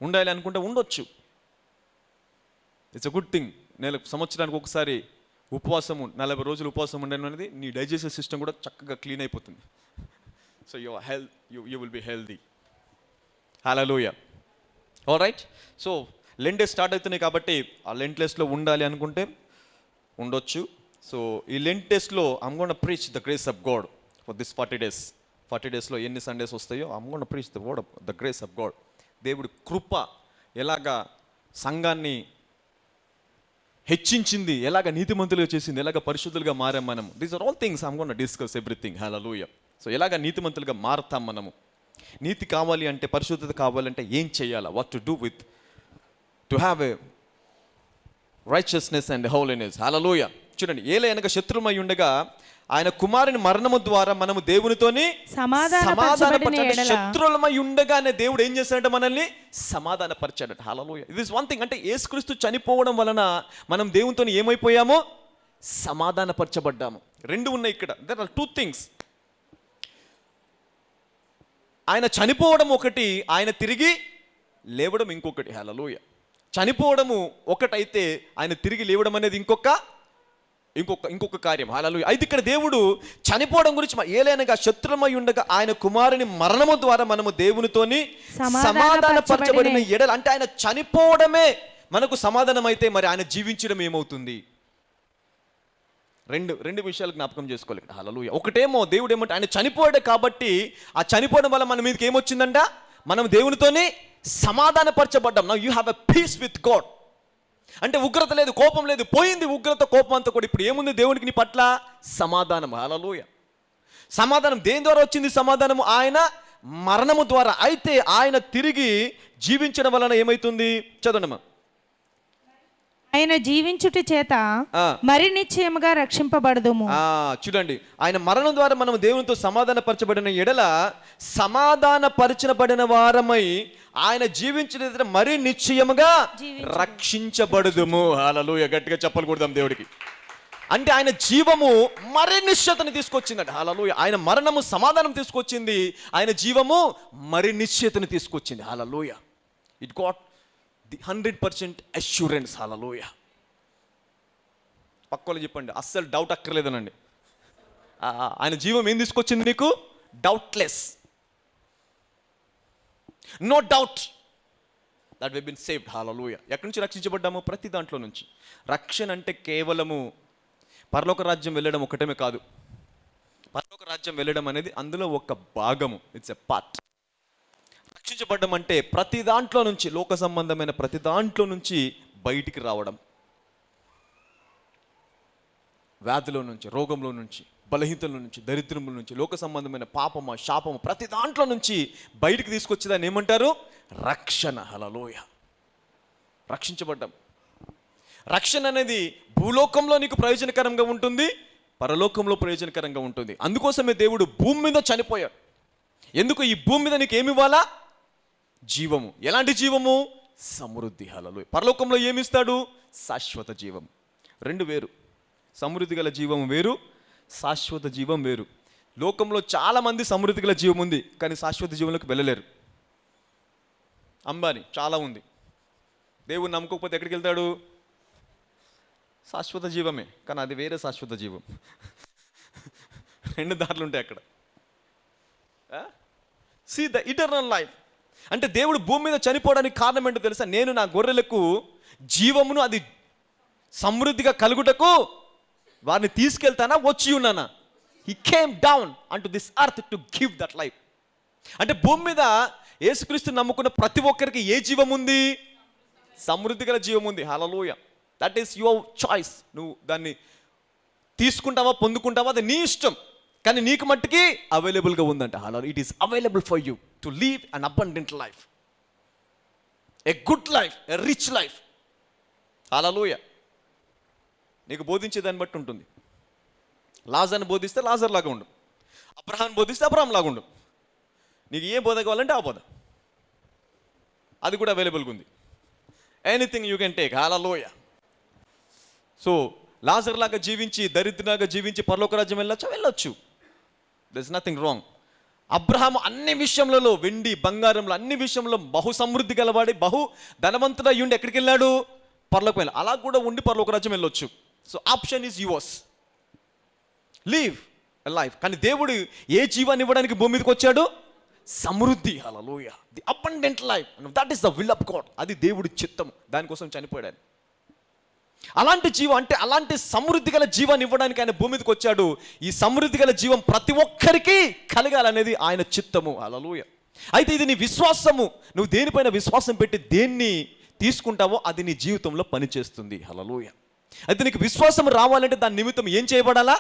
ఉండాలి అనుకుంటే ఉండొచ్చు. It's a good thing. సంవత్సరానికి ఒకసారి ఉపవాసము 40 రోజులు ఉపవాసం ఉండడం అనేది నీ డైజెస్టివ్ సిస్టమ్ కూడా చక్కగా క్లీన్ అయిపోతుంది. So you will be healthy. Hallelujah. All right. So Lent days start అవుతున్నాయి కాబట్టి ఆ లెంట్ డేస్లో ఉండాలి అనుకుంటే ఉండొచ్చు. సో ఈ లెంట్ డేస్లో I'm gonna preach the grace of God for this 40 days. 40 daysలో ఎన్ని సండేస్ వస్తాయో I'm gonna preach the word of the grace of God. దేవుడి కృప ఎలాగా సంఘాన్ని హెచ్చించింది, ఎలాగ నీతిమంతులుగా చేసింది, ఎలాగ పరిశుద్ధులుగా మారాం మనం. These are all things I'm gonna discuss everything. Hallelujah. So ఎలాగ నీతిమంతులుగా మారుతాం మనము? నీతి కావాలి అంటే, పరిశుద్ధత కావాలంటే ఏం చేయాలా? What to do with to have a righteousness and holiness. Hallelujah. చూడండి, ఏలయనగా శత్రుమై ఉండగా ఆయన కుమారుని మరణము ద్వారా మనము దేవునితోని సమాధానపరచబడిన. శత్రులమై ఉండగానే దేవుడు ఏం చేశాడంటే మనల్ని సమాధానపరిచాడట. హల్లెలూయా. ఇది ఇస్ వన్ థింగ్. అంటే యేసుక్రీస్తు చనిపోవడం వలన మనం దేవునితోని ఏమైపోయామో? సమాధానపరచబడ్డాము. రెండు ఉన్నాయి ఇక్కడ. There are 2 things. ఆయన చనిపోవడం ఒకటి, ఆయన తిరిగి లేవడం ఇంకొకటి. హల్లెలూయా. చనిపోవడము ఒకటైతే ఆయన తిరిగి లేవడం అనేది ఇంకొక కార్యం. హల్లెలూయా. అయితే ఇక్కడ దేవుడు చనిపోవడం గురించి, ఏలైనగా శత్రుమై ఉండగా ఆయన కుమారుని మరణము ద్వారా మనము దేవునితోని సమాధానపరచబడిన ఎడల, అంటే ఆయన చనిపోవడమే మనకు సమాధానం అయితే మరి ఆయన జీవించడం ఏమవుతుంది? రెండు విషయాలు జ్ఞాపకం చేసుకోవాలి ఇక్కడ. హల్లెలూయా. ఒకటేమో దేవుడు ఏమంటే ఆయన చనిపోయాడు కాబట్టి ఆ చనిపోవడం వల్ల మన మీదకి ఏమొచ్చిందంట? మనం దేవునితోని సమాధానపరచబడ్డాం. Now you have a peace with God. అంటే ఉగ్రత లేదు, కోపం లేదు, పోయింది ఉగ్రత కోపం అంతా కూడా. ఇప్పుడు ఏముంది దేవునికి నీ పట్ల? సమాధానం. హల్లెలూయా. సమాధానం దేని ద్వారా వచ్చింది? సమాధానము ఆయన మరణము ద్వారా. అయితే ఆయన తిరిగి జీవించడం వలన ఏమైతుంది? చదవండి. ఆయన జీవించుట చేత మరి నిశ్చయముగా రక్షింపబడదుము. చూడండి, ఆయన మరణం ద్వారా మనం దేవునితో సమాధానపరచబడిన ఎడల సమాధానపరచబడిన వారమై ఆయన జీవించిన మరి నిశ్చయముగా రక్షించబడదుము. హల్లెలూయా. గట్టిగా చెప్పలు కొడదాం దేవుడికి. అంటే ఆయన జీవము మరి నిశ్చయతను తీసుకొచ్చిందట. హల్లెలూయా. ఆయన మరణము సమాధానం తీసుకొచ్చింది, ఆయన జీవము మరి నిశ్చయతను తీసుకొచ్చింది. Hallelujah. It got the 100% assurance. Hallelujah. పక్కలో చెప్పండి, అస్సలు డౌట్ అక్కర్లేదనండి. ఆయన జీవం ఏం తీసుకొచ్చింది నీకు? Doubtless, no doubt that we been saved. Hallelujah. ఎక్కడి నుంచి రక్షించబడ్డాము? ప్రతి దాంట్లో నుంచి. రక్షణ అంటే కేవలము పరలోక రాజ్యం వెళ్ళడం ఒకటమే కాదు. పరలోక రాజ్యం వెళ్ళడం అనేది అందులో ఒక భాగము. It's a part. రక్షించబడ్డం అంటే ప్రతి దాంట్లో నుంచి, లోక సంబంధమైన ప్రతి దాంట్లో నుంచి బయటికి రావడం. వ్యాధిలో నుంచి, రోగంలో నుంచి, బలహీనతల నుంచి, దరిద్రముల నుంచి, లోక సంబంధమైన పాపము, శాపము, ప్రతి దాంట్లో నుంచి బయటికి తీసుకొచ్చేదాన్ని ఏమంటారు? రక్షణ. హల్లెలూయా. రక్షించబడ్డం. రక్షణ అనేది భూలోకంలో నీకు ప్రయోజనకరంగా ఉంటుంది, పరలోకంలో ప్రయోజనకరంగా ఉంటుంది. అందుకోసమే దేవుడు భూమి మీద చనిపోయాడు. ఎందుకు? ఈ భూమి మీద నీకు ఏమి ఇవ్వాలా? జీవము. ఎలాంటి జీవము? సమృద్ధి. హల్లెలూయా. పరలోకంలో ఏమిస్తాడు? శాశ్వత జీవం. రెండు వేరు. సమృద్ధి గల జీవం వేరు, శాశ్వత జీవం వేరు. లోకంలో చాలామంది సమృద్ధి గల జీవం ఉంది, కానీ శాశ్వత జీవంలోకి వెళ్ళలేరు. అంబానీ చాలా ఉంది, దేవుని నమ్ముకోకపోతే ఎక్కడికి వెళ్తాడు? శాశ్వత జీవమే, కానీ అది వేరే శాశ్వత జీవం. రెండు దారులు ఉంటాయి అక్కడ. See the eternal life. అంటే దేవుడు భూమి మీద చనిపోవడానికి కారణం ఏంటో తెలుసా? నేను నా గొర్రెలకు జీవమును అది సమృద్ధిగా కలుగుటకు వారిని తీసుకెళ్తానా, వచ్చి ఉన్నానా? He came down unto this earth to give that life. అంటే భూమి మీద యేసుక్రీస్తు నమ్ముకున్న ప్రతి ఒక్కరికి ఏ జీవం ఉంది? సమృద్ధి గల జీవం ఉంది. Hallelujah. That is your choice. నువ్వు దాన్ని తీసుకుంటావా, పొందుకుంటావా, అది నీ ఇష్టం. కానీ నీకు మట్టుకి అవైలబుల్గా ఉందంట. Hallelujah. It is available for you to live an abundant life, a good life, a rich life. Hallelujah. నీకు బోధించే దాన్ని బట్టి ఉంటుంది. లాజర్ని బోధిస్తే లాజర్ లాగా ఉండు, అబ్రహాం బోధిస్తే అబ్రహాం లాగా ఉండు. నీకు ఏ బోధ కావాలంటే ఆ బోధ, అది కూడా అవైలబుల్గా ఉంది. Anything you can take. Hallelujah. So Lazarus లాగా జీవించి, దరిద్రులాగా జీవించి పరలోక రాజ్యం వెళ్ళొచ్చు. There is nothing wrong. Abraham అన్ని విషయంలో, వెండి బంగారంలో అన్ని విషయంలో బహు సమృద్ధి గలవాడి, బహు ధనవంతుడు అయ్యుండి ఎక్కడికి వెళ్ళాడు? పరలోకం వెళ్ళాడు. అలా కూడా ఉండి పరలోక రాజ్యం వెళ్ళొచ్చు. So option is yours. Live a life. కానీ దేవుడు ఏ జీవాన్ని ఇవ్వడానికి భూమి మీదకి వచ్చాడు? సమృద్ధి. Hallelujah. The abundant life, that is the will of God. అది దేవుడి చిత్తం, దానికోసం చనిపోయాడు. అలాంటి జీవం, అంటే అలాంటి సమృద్ధి గల జీవాన్ని ఇవ్వడానికి ఆయన భూమి మీదకి వచ్చాడు. ఈ సమృద్ధి గల జీవం ప్రతి ఒక్కరికి కలగాలనేది ఆయన చిత్తము. హల్లెలూయా. అయితే ఇది నీ విశ్వాసము. నువ్వు దేనిపైన విశ్వాసం పెట్టి దేన్ని తీసుకుంటావో అది నీ జీవితంలో పనిచేస్తుంది. హల్లెలూయా. అయితే నీకు విశ్వాసం రావాలంటే దాని నిమిత్తం ఏం చేయబడాలా?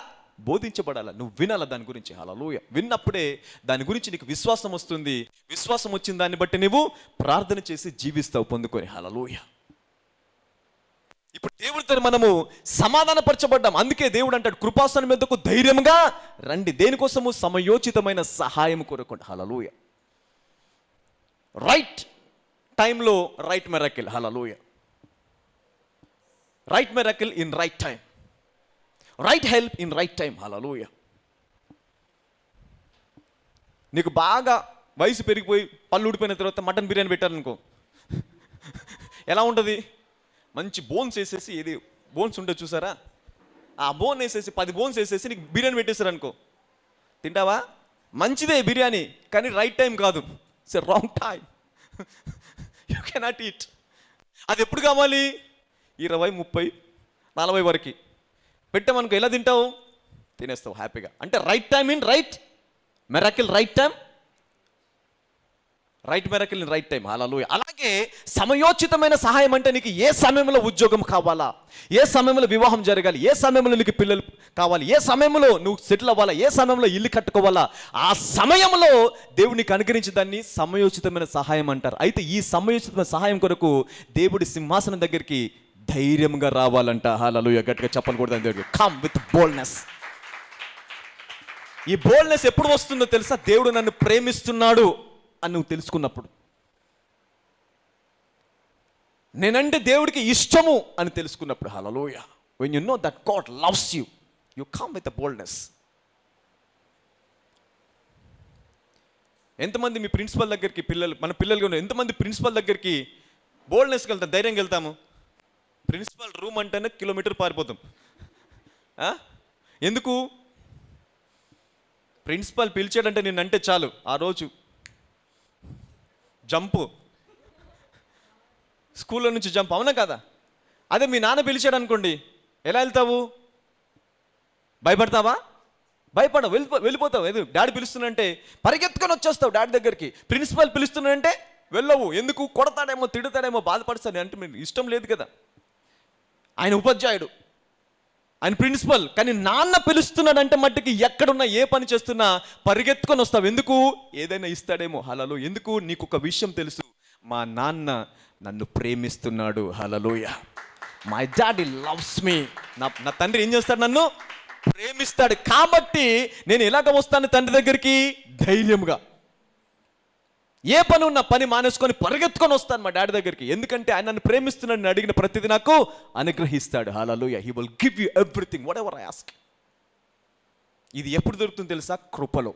బోధించబడాలా. నువ్వు వినాలా దాని గురించి. హల్లెలూయా. విన్నప్పుడే దాని గురించి నీకు విశ్వాసం వస్తుంది. విశ్వాసం వచ్చిన దాన్ని బట్టి నువ్వు ప్రార్థన చేసి జీవిస్తావు, పొందుకొని. హల్లెలూయా. ఇప్పుడు దేవుడితో మనము సమాధానపరచబడ్డాం. అందుకే దేవుడు అంటాడు, కృపాసనం మీదకు ధైర్యంగా రండి. దేనికోసము? సమయోచితమైన సహాయం కొరకు. హల్లెలూయా. రైట్ టైంలో right miracle. Hallelujah. Right miracle in right time, right help in right time. Hallelujah. నీకు బాగా వయసు పెరిగిపోయి పళ్ళు ఊడిపోయిన తర్వాత మటన్ బిర్యానీ పెట్టారనుకో, ఎలా ఉంటుంది? మంచి బోన్స్ వేసేసి, ఏది బోన్స్ ఉంటుంది చూసారా, ఆ బోన్ వేసేసి 10 బోన్స్ వేసేసి నీకు బిర్యానీ పెట్టేశారు అనుకో, తింటావా? మంచిదే బిర్యానీ, కానీ రైట్ టైం కాదు. It's wrong time. You cannot eat. అది ఎప్పుడు కావాలి? 20, 30, 40 వరకు పెట్టామనుకో, ఎలా తింటావు? తినేస్తావు హ్యాపీగా. అంటే right time in right miracle, right time, right miracle in right time. Hallelujah. అలాగే సమయోచితమైన సహాయం అంటే నీకు ఏ సమయంలో ఉద్యోగం కావాలా, ఏ సమయంలో వివాహం జరగాలి, ఏ సమయంలో నీకు పిల్లలు కావాలి, ఏ సమయంలో నువ్వు సెటిల్ అవ్వాలా, ఏ సమయంలో ఇల్లు కట్టుకోవాలా, ఆ సమయంలో దేవుడు నీకు అనుగ్రహించిన దాన్ని సమయోచితమైన సహాయం అంటారు. అయితే ఈ సమయోచితమైన సహాయం కొరకు దేవుడి సింహాసనం దగ్గరికి ధైర్యంగా రావాలంట. హల్లెలూయా. గట్టిగా చెప్పాలి కూడా దాని దగ్గరికి. Come with boldness. ఈ బోల్డ్నెస్ ఎప్పుడు వస్తుందో తెలుసా? దేవుడు నన్ను ప్రేమిస్తున్నాడు అని నువ్వు తెలుసుకున్నప్పుడు, నేనంటే దేవుడికి ఇష్టము అని తెలుసుకున్నప్పుడు. హల్లెలూయా. when you know that God loves you, you come with a boldness. ఎంతమంది మీ ప్రిన్సిపల్ దగ్గరికి మన పిల్లలు ఎంతమంది ప్రిన్సిపల్ దగ్గరికి బోల్డ్నెస్కి వెళ్తాం, ధైర్యంగా వెళ్తాము? ప్రిన్సిపల్ రూమ్ అంటేనే కిలోమీటర్ పారిపోతాం. ఎందుకు? ప్రిన్సిపల్ పిలిచాడంటే నిన్నంటే చాలు, ఆ రోజు జంపు, స్కూల్లో నుంచి జంప్. అవునా కదా? అదే మీ నాన్న పిలిచాడు అనుకోండి, ఎలా వెళ్తావు? భయపడతావా? భయపడవు, వెళ్ళిపోతావు. ఏదో డాడీ పిలుస్తున్నంటే పరిగెత్తుకొని వచ్చేస్తావు డాడీ దగ్గరికి. ప్రిన్సిపల్ పిలుస్తున్నానంటే వెళ్ళవు. ఎందుకు? కొడతాడేమో, తిడతాడేమో, బాధపడతాడు అంటే మీకు ఇష్టం లేదు కదా. ఆయన ఉపాధ్యాయుడు, ఆయన ప్రిన్సిపల్. కానీ నాన్న పిలుస్తున్నాడంటే మట్టుకి ఎక్కడున్నా, ఏ పని చేస్తున్నా పరిగెత్తుకొని వస్తావు. ఎందుకు? ఏదైనా ఇస్తాడేమో. హల్లెలూయా. ఎందుకు? నీకు ఒక విషయం తెలుసు, మా నాన్న నన్ను ప్రేమిస్తున్నాడు. Hallelujah. My daddy loves me. నా తండ్రి ఏం చేస్తాడు? నన్ను ప్రేమిస్తాడు. కాబట్టి నేను ఎలాగ వస్తాను తండ్రి దగ్గరికి? ధైర్యంగా. ఏ పని ఉన్నా పని మానేసుకొని పరిగెత్తుకొని వస్తాను మా డాడీ దగ్గరికి. ఎందుకంటే ఆయన నన్ను ప్రేమిస్తున్నాడు, నేను అడిగిన ప్రతిదీ నాకు అనుగ్రహిస్తాడు. Hallelujah. He will give you everything whatever I ask. ఇది ఎప్పుడు దొరుకుతుంది తెలుసా? కృపలో.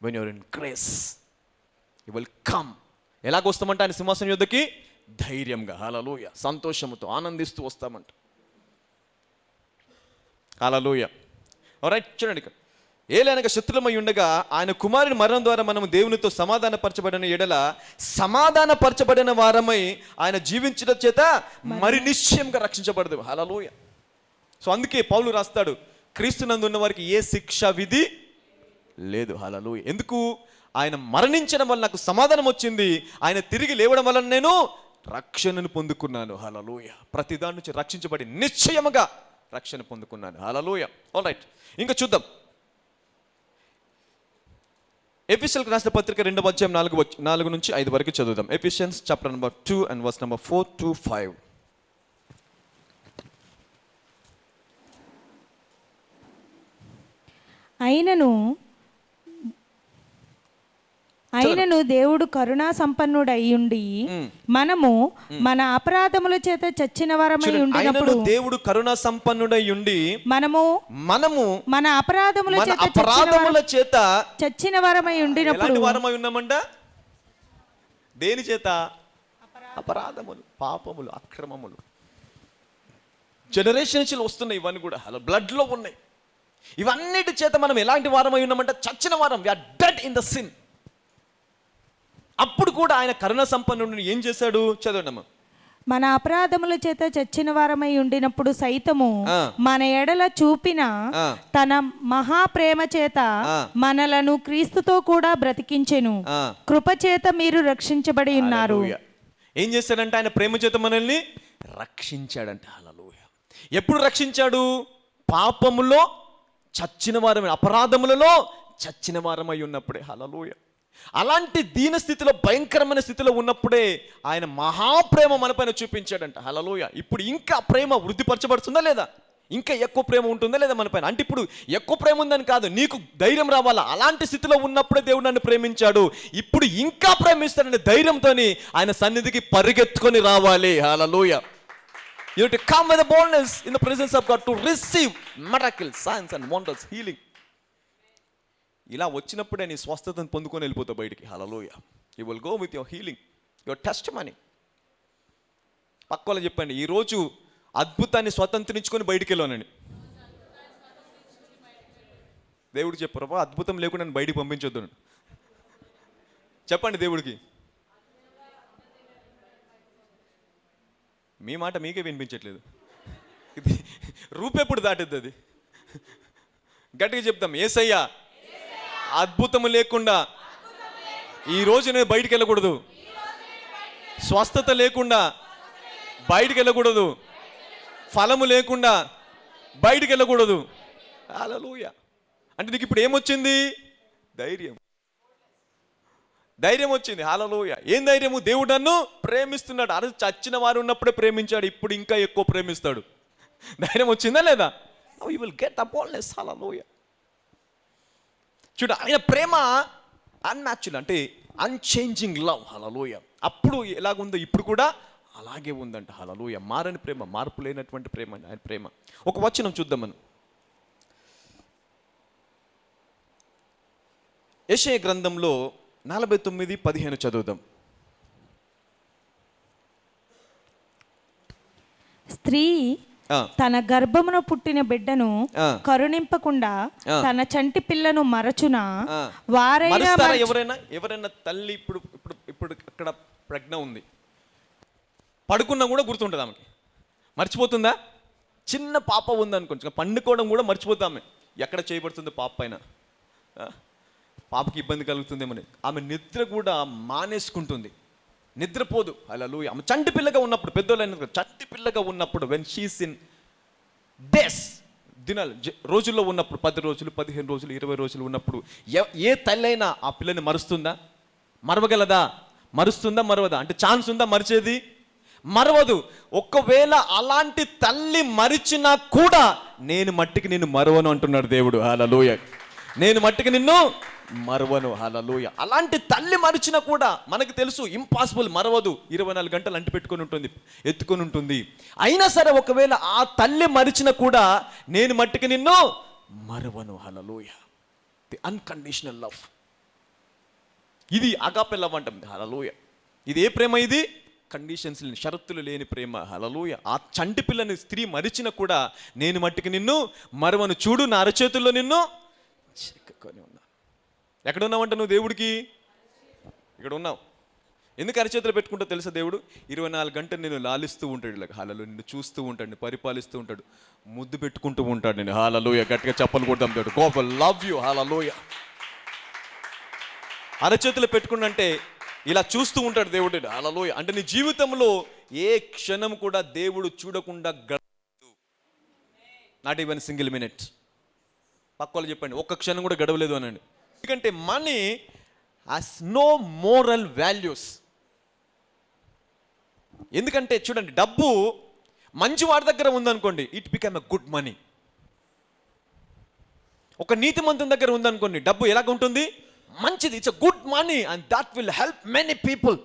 When you're in grace he will come. ఎలాగొస్తామంటే ఆయన సింహాసనం యొద్దకి ధైర్యంగా, హల్లెలూయా, సంతోషంతో ఆనందిస్తూ వస్తామంట. హల్లెలూయా. ఆల్రైట్, చూడండి ఇక్కడ. ఏలైనగా శత్రులమై ఉండగా ఆయన కుమారుని మరణం ద్వారా మనము దేవునితో సమాధానపరచబడిన ఎడల సమాధానపరచబడిన వారమై ఆయన జీవించడం చేత మరి నిశ్చయంగా రక్షించబడదు. హల్లెలూయా. సో అందుకే పౌలు రాస్తాడు, క్రీస్తునందు ఉన్న వారికి ఏ శిక్ష విధి లేదు. హల్లెలూయా. ఎందుకు? ఆయన మరణించడం వల్ల నాకు సమాధానం వచ్చింది, ఆయన తిరిగి లేవడం వల్ల నేను రక్షణను పొందుకున్నాను. హల్లెలూయా. ప్రతి దాని నుంచి రక్షించబడి నిశ్చయముగా రక్షణ పొందుకున్నాను. హల్లెలూయా. ఆల్రైట్, ఇంకా చూద్దాం. ఎఫెసీయులకు రాసిన పత్రిక 2వ అధ్యాయం 4 నుంచి 5 వరకు చదువుదాం. Ephesians chapter number 2 and verse number 4 to 5. అయినను దేవుడు కరుణా సంపన్నుడై ఉండి మనము మన అపరాధముల చేత చచ్చిన వారమై ఉండినప్పుడు, దేవుడు కరుణా సంపన్నుడై ఉండి మనము మన అపరాధముల చేత చచ్చిన వారమై ఉండినప్పుడు, వారమై ఉన్నామంట. దేని చేత? అపరాధములు, పాపములు, అక్రమములు. జనరేషన్స్ వస్తున్నాయి ఇవన్నీ కూడా, అలా బ్లడ్ లో ఉన్నాయి. ఇవన్నిటి చేత మనం ఎలాంటి వారమై ఉన్నామంటే చచ్చిన వారం. We are dead in the sin. అప్పుడు కూడా ఆయన కరుణ సంపన్నుడిని ఏం చేశాడు? చదవండి. మన అపరాధముల చేత చచ్చిన వారమై ఉండినప్పుడు సైతము మన ఎడల చూపిన తన మహాప్రేమ చేత మనలను క్రీస్తుతో కూడా బ్రతికించెను. కృప చేత మీరు రక్షించబడి ఉన్నారు. ఏం చేశాడంటే ఆయన ప్రేమ చేత మనల్ని రక్షించాడంట. హల్లెలూయా. ఎప్పుడు రక్షించాడు? పాపములో చచ్చిన వారమై, అపరాధములలో చచ్చిన వారమై ఉన్నప్పుడే. హల్లెలూయా. అలాంటి దీన స్థితిలో, భయంకరమైన స్థితిలో ఉన్నప్పుడే ఆయన మహాప్రేమ మన పైన చూపించాడంట. హల్లెలూయా. ఇప్పుడు ఇంకా ప్రేమ వృద్ధిపరచబడుతుందా లేదా? ఇంకా ఎక్కువ ప్రేమ ఉంటుందా లేదా మన పైన? అంటే ఇప్పుడు ఎక్కువ ప్రేమ ఉందని కాదు, నీకు ధైర్యం రావాలా. అలాంటి స్థితిలో ఉన్నప్పుడే దేవుడు నన్ను ప్రేమించాడు, ఇప్పుడు ఇంకా ప్రేమిస్తాడనే ధైర్యంతో ఆయన సన్నిధికి పరిగెత్తుకొని రావాలి. హల్లెలూయా. You have to come with a boldness in the presence of God to receive miracles, signs and wonders, healing. ఇలా వచ్చినప్పుడే నీ స్వస్థతను పొందుకొని వెళ్ళిపోతావు బయటికి. Hallelujah. You will go with your healing, your testimony. పక్కలో చెప్పండి, ఈరోజు అద్భుతాన్ని స్వతంత్రించుకొని బయటికి వెళ్ళానని. దేవుడు చెప్పు, అద్భుతం లేకుండా నన్ను బయటికి పంపించొద్దు. చెప్పండి దేవుడికి. మీ మాట మీకే వినిపించట్లేదు. ఇది రూపెప్పుడు దాటుద్ది అది. గట్టిగా చెప్తాం, యేసయ్యా అద్భుతం లేకుండా ఈ రోజు నేను బయటికి వెళ్ళకూడదు. స్వస్థత లేకుండా బయటికి వెళ్ళకూడదు. ఫలము లేకుండా బయటికి వెళ్ళకూడదు. హల్లెలూయా. అంటే నీకు ఇప్పుడు ఏమొచ్చింది? ధైర్యం. ధైర్యం వచ్చింది. హల్లెలూయా. ఏం ధైర్యము? దేవుడు నన్ను ప్రేమిస్తున్నాడు. అరే చచ్చిన వారు ఉన్నప్పుడే ప్రేమించాడు, ఇప్పుడు ఇంకా ఎక్కువ ప్రేమిస్తాడు. ధైర్యం వచ్చిందా లేదా? You will get the boldness. Hallelujah. చూడ, ఆయన ప్రేమ అన్మ్యాచ్డ్, అంటే అన్చేంజింగ్ లవ్. హల్లెలూయా. అప్పుడు ఎలాగుందో ఇప్పుడు కూడా అలాగే ఉందంట. హల్లెలూయా. మారని ప్రేమ, మార్పు లేనటువంటి ప్రేమ ఆయన ప్రేమ. ఒక వచనం చూద్దాం మనం. యెషయా గ్రంథంలో 49:15 చదువుదాం. స్త్రీ తన గర్భమున పుట్టిన బిడ్డను కరుణింపకుండా తన చంటి పిల్లను మరచునా? వారైనా ఎవరైనా తల్లి ఇప్పుడు అక్కడ ప్రజ్ఞ ఉంది, పడుకున్నా కూడా గుర్తుంటుంది ఆమెకి. మర్చిపోతుందా? చిన్న పాప ఉందనుకోండి, పండుకోవడం కూడా మర్చిపోతామే. ఎక్కడ చేయబడుతుంది పాప పైన, పాపకి ఇబ్బంది కలుగుతుందేమని ఆమె నిద్ర కూడా మానేసుకుంటుంది, నిద్రపోదు. హల్లెలూయా. ఆమె చంటి పిల్లగా ఉన్నప్పుడు, పెద్దోళ్ళైన చంటి పిల్లగా ఉన్నప్పుడు, వెన్ షీస్ ఇన్ డేస్, దినాలు, రోజుల్లో ఉన్నప్పుడు, 10 రోజులు 15 రోజులు 20 రోజులు ఉన్నప్పుడు ఏ తల్లి అయినా ఆ పిల్లని మరుస్తుందా? మరవగలదా? మరుస్తుందా? మరవదా? అంటే ఛాన్స్ ఉందా మరిచేది? మరవదు. ఒకవేళ అలాంటి తల్లి మరిచినా కూడా నేను మట్టికి నిన్ను మరవను అంటున్నాడు దేవుడు. హల్లెలూయా. నేను మట్టికి నిన్ను మరవను. హల్లెలూయా. అలాంటి తల్లి మరిచినా కూడా మనకు తెలుసు ఇంపాసిబుల్, మరవదు. 24 గంటలు అంటి పెట్టుకొని ఉంటుంది, ఎత్తుకొని ఉంటుంది. అయినా సరే ఒకవేళ ఆ తల్లి మరిచినా కూడా నేను మట్టికి నిన్ను మరవను. హల్లెలూయా. The unconditional love. ఇది అగాపె లవ్ అంటాం. హల్లెలూయా. ఇది ఏ ప్రేమ? ఇది కండిషన్స్ లేని, షరతులు లేని ప్రేమ. హల్లెలూయా. ఆ చంటి పిల్లని స్త్రీ మరిచినా కూడా నేను మట్టికి నిన్ను మరవను. చూడు నా అరచేతుల్లో నిన్ను చిక్కుకొని ఉన్నా. ఎక్కడ ఉన్నావంట నువ్వు దేవుడికి? ఇక్కడ ఉన్నావు. ఎందుకు అరచేతులు పెట్టుకుంటా తెలుసా? దేవుడు 24 గంటలు నేను లాలిస్తూ ఉంటాడు. ఇలా హల్లెలూయా. నిన్ను చూస్తూ ఉంటాడు, పరిపాలిస్తూ ఉంటాడు, ముద్దు పెట్టుకుంటూ ఉంటాడు నేను. హల్లెలూయా. గట్టిగా చప్పలు కొడతాం దేవుడు. God love you. హల్లెలూయా. అరచేతులు పెట్టుకుంటే ఇలా చూస్తూ ఉంటాడు దేవుడు. హల్లెలూయా. అంటే నీ జీవితంలో ఏ క్షణం కూడా దేవుడు చూడకుండా గడవలేదు. Not even single minute. పక్క వాళ్ళు చెప్పండి, ఒక్క క్షణం కూడా గడవలేదు అనండి. ఎందుకంటే money has no moral values. ఎందుకంటే చూడండి, డబ్బు మంచి వాడి దగ్గర ఉందనుకోండి, it become a good money. ఒక నీతిమంతుని దగ్గర ఉందనుకోండి, డబ్బు ఎలాగ ఉంటుంది? మంచిది. It's a good money and that will help many people,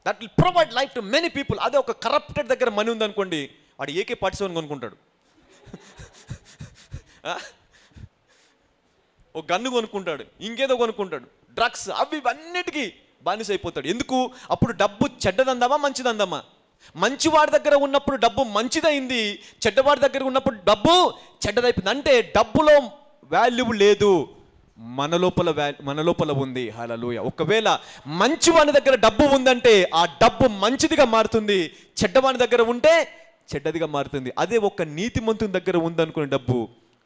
that will provide life to many people. అదే ఒక కరప్టెడ్ దగ్గర మనీ ఉందనుకోండి, వాడు ఏకే పార్టిసిపేట్ కొనుక్కుంటాడు, ఒక గన్ను కొనుక్కుంటాడు, ఇంకేదో కొనుక్కుంటాడు, డ్రగ్స్, అవి అన్నిటికీ బానిస అయిపోతాడు. ఎందుకు? అప్పుడు డబ్బు చెడ్డదందామా మంచిదందామా? మంచివాడి దగ్గర ఉన్నప్పుడు డబ్బు మంచిదైంది, చెడ్డవాడి దగ్గర ఉన్నప్పుడు డబ్బు చెడ్డదైపోయింది. అంటే డబ్బులో వాల్యూ లేదు, మన లోపల ఉంది. హల్లెలూయా. ఒకవేళ మంచివాని దగ్గర డబ్బు ఉందంటే ఆ డబ్బు మంచిదిగా మారుతుంది, చెడ్డవాని దగ్గర ఉంటే చెడ్డదిగా మారుతుంది. అదే ఒక నీతిమంతుని దగ్గర ఉందనుకునే డబ్బు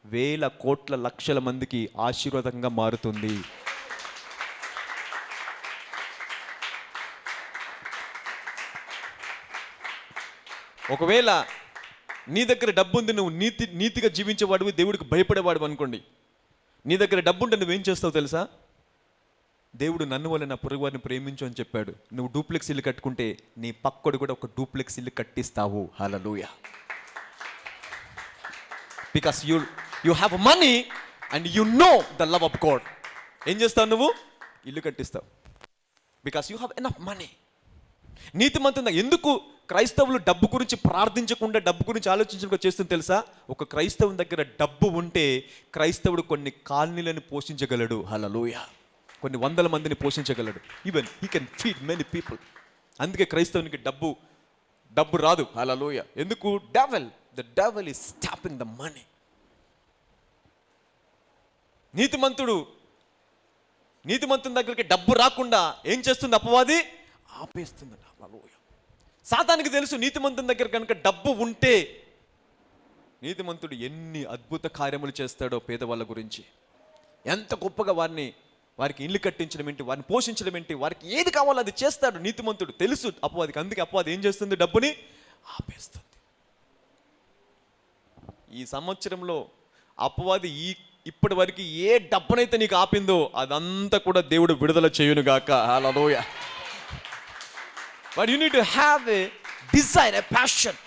వేల కోట్ల లక్షల మందికి ఆశీర్వాదంగా మారుతుంది. ఒకవేళ నీ దగ్గర డబ్బు ఉంది, నువ్వు నీతిగా జీవించేవాడివి, దేవుడికి భయపడేవాడు అనుకోండి, నీ దగ్గర డబ్బు ఉంటే నువ్వేం చేస్తావు తెలుసా? దేవుడు నన్ను వల్ల నా పొరుగు వారిని ప్రేమించు అని చెప్పాడు. నువ్వు డూప్లెక్స్ ఇల్లు కట్టుకుంటే నీ పక్కడు కూడా ఒక డూప్లెక్స్ ఇల్లు కట్టిస్తావు. Hallelujah. Because you have money and you know the love of God. ఏం చేస్తావు? నువ్వు ఇల్లు కట్టిస్తావు. Because you have enough money. నీతిమంతుని ఎందుకు క్రైస్తవులు డబ్బు గురించి ప్రార్థించకుండా, డబ్బు గురించి ఆలోచించకుండా చేస్తుంది తెలుసా? ఒక క్రైస్తవుని దగ్గర డబ్బు ఉంటే క్రైస్తవుడు కొన్ని కాలనీలను పోషించగలడు. హల్లెలూయా. కొన్ని వందల మందిని పోషించగలడు. Even he can feed many people. అందుకే క్రైస్తవునికి డబ్బు రాదు. హల్లెలూయా. ఎందుకు? The devil is stopping the money. నీతిమంతుని దగ్గరికి డబ్బు రాకుండా ఏం చేస్తుంది? అపవాది ఆపేస్తుంది. హల్లెలూయా. సాతానికి తెలుసు, నీతిమంతుని దగ్గర కనుక డబ్బు ఉంటే నీతిమంతుడు ఎన్ని అద్భుత కార్యములు చేస్తాడో పేదవాళ్ళ గురించి. ఎంత గొప్పగా వారికి ఇల్లు కట్టించడం ఏంటి, వారిని పోషించడం ఏంటి, వారికి ఏది కావాలో అది చేస్తాడు నీతిమంతుడు. తెలుసు అపవాదికి. అందుకే అపవాది ఏం చేస్తుంది? డబ్బుని ఆపేస్తుంది. ఈ సంవత్సరంలో అపవాది ఇప్పటి వరకు ఏ డబ్బునైతే నీకు ఆపిందో అదంతా కూడా దేవుడు విడుదల చేయునుగాక. Hallelujah. But you need to have a desire, a passion.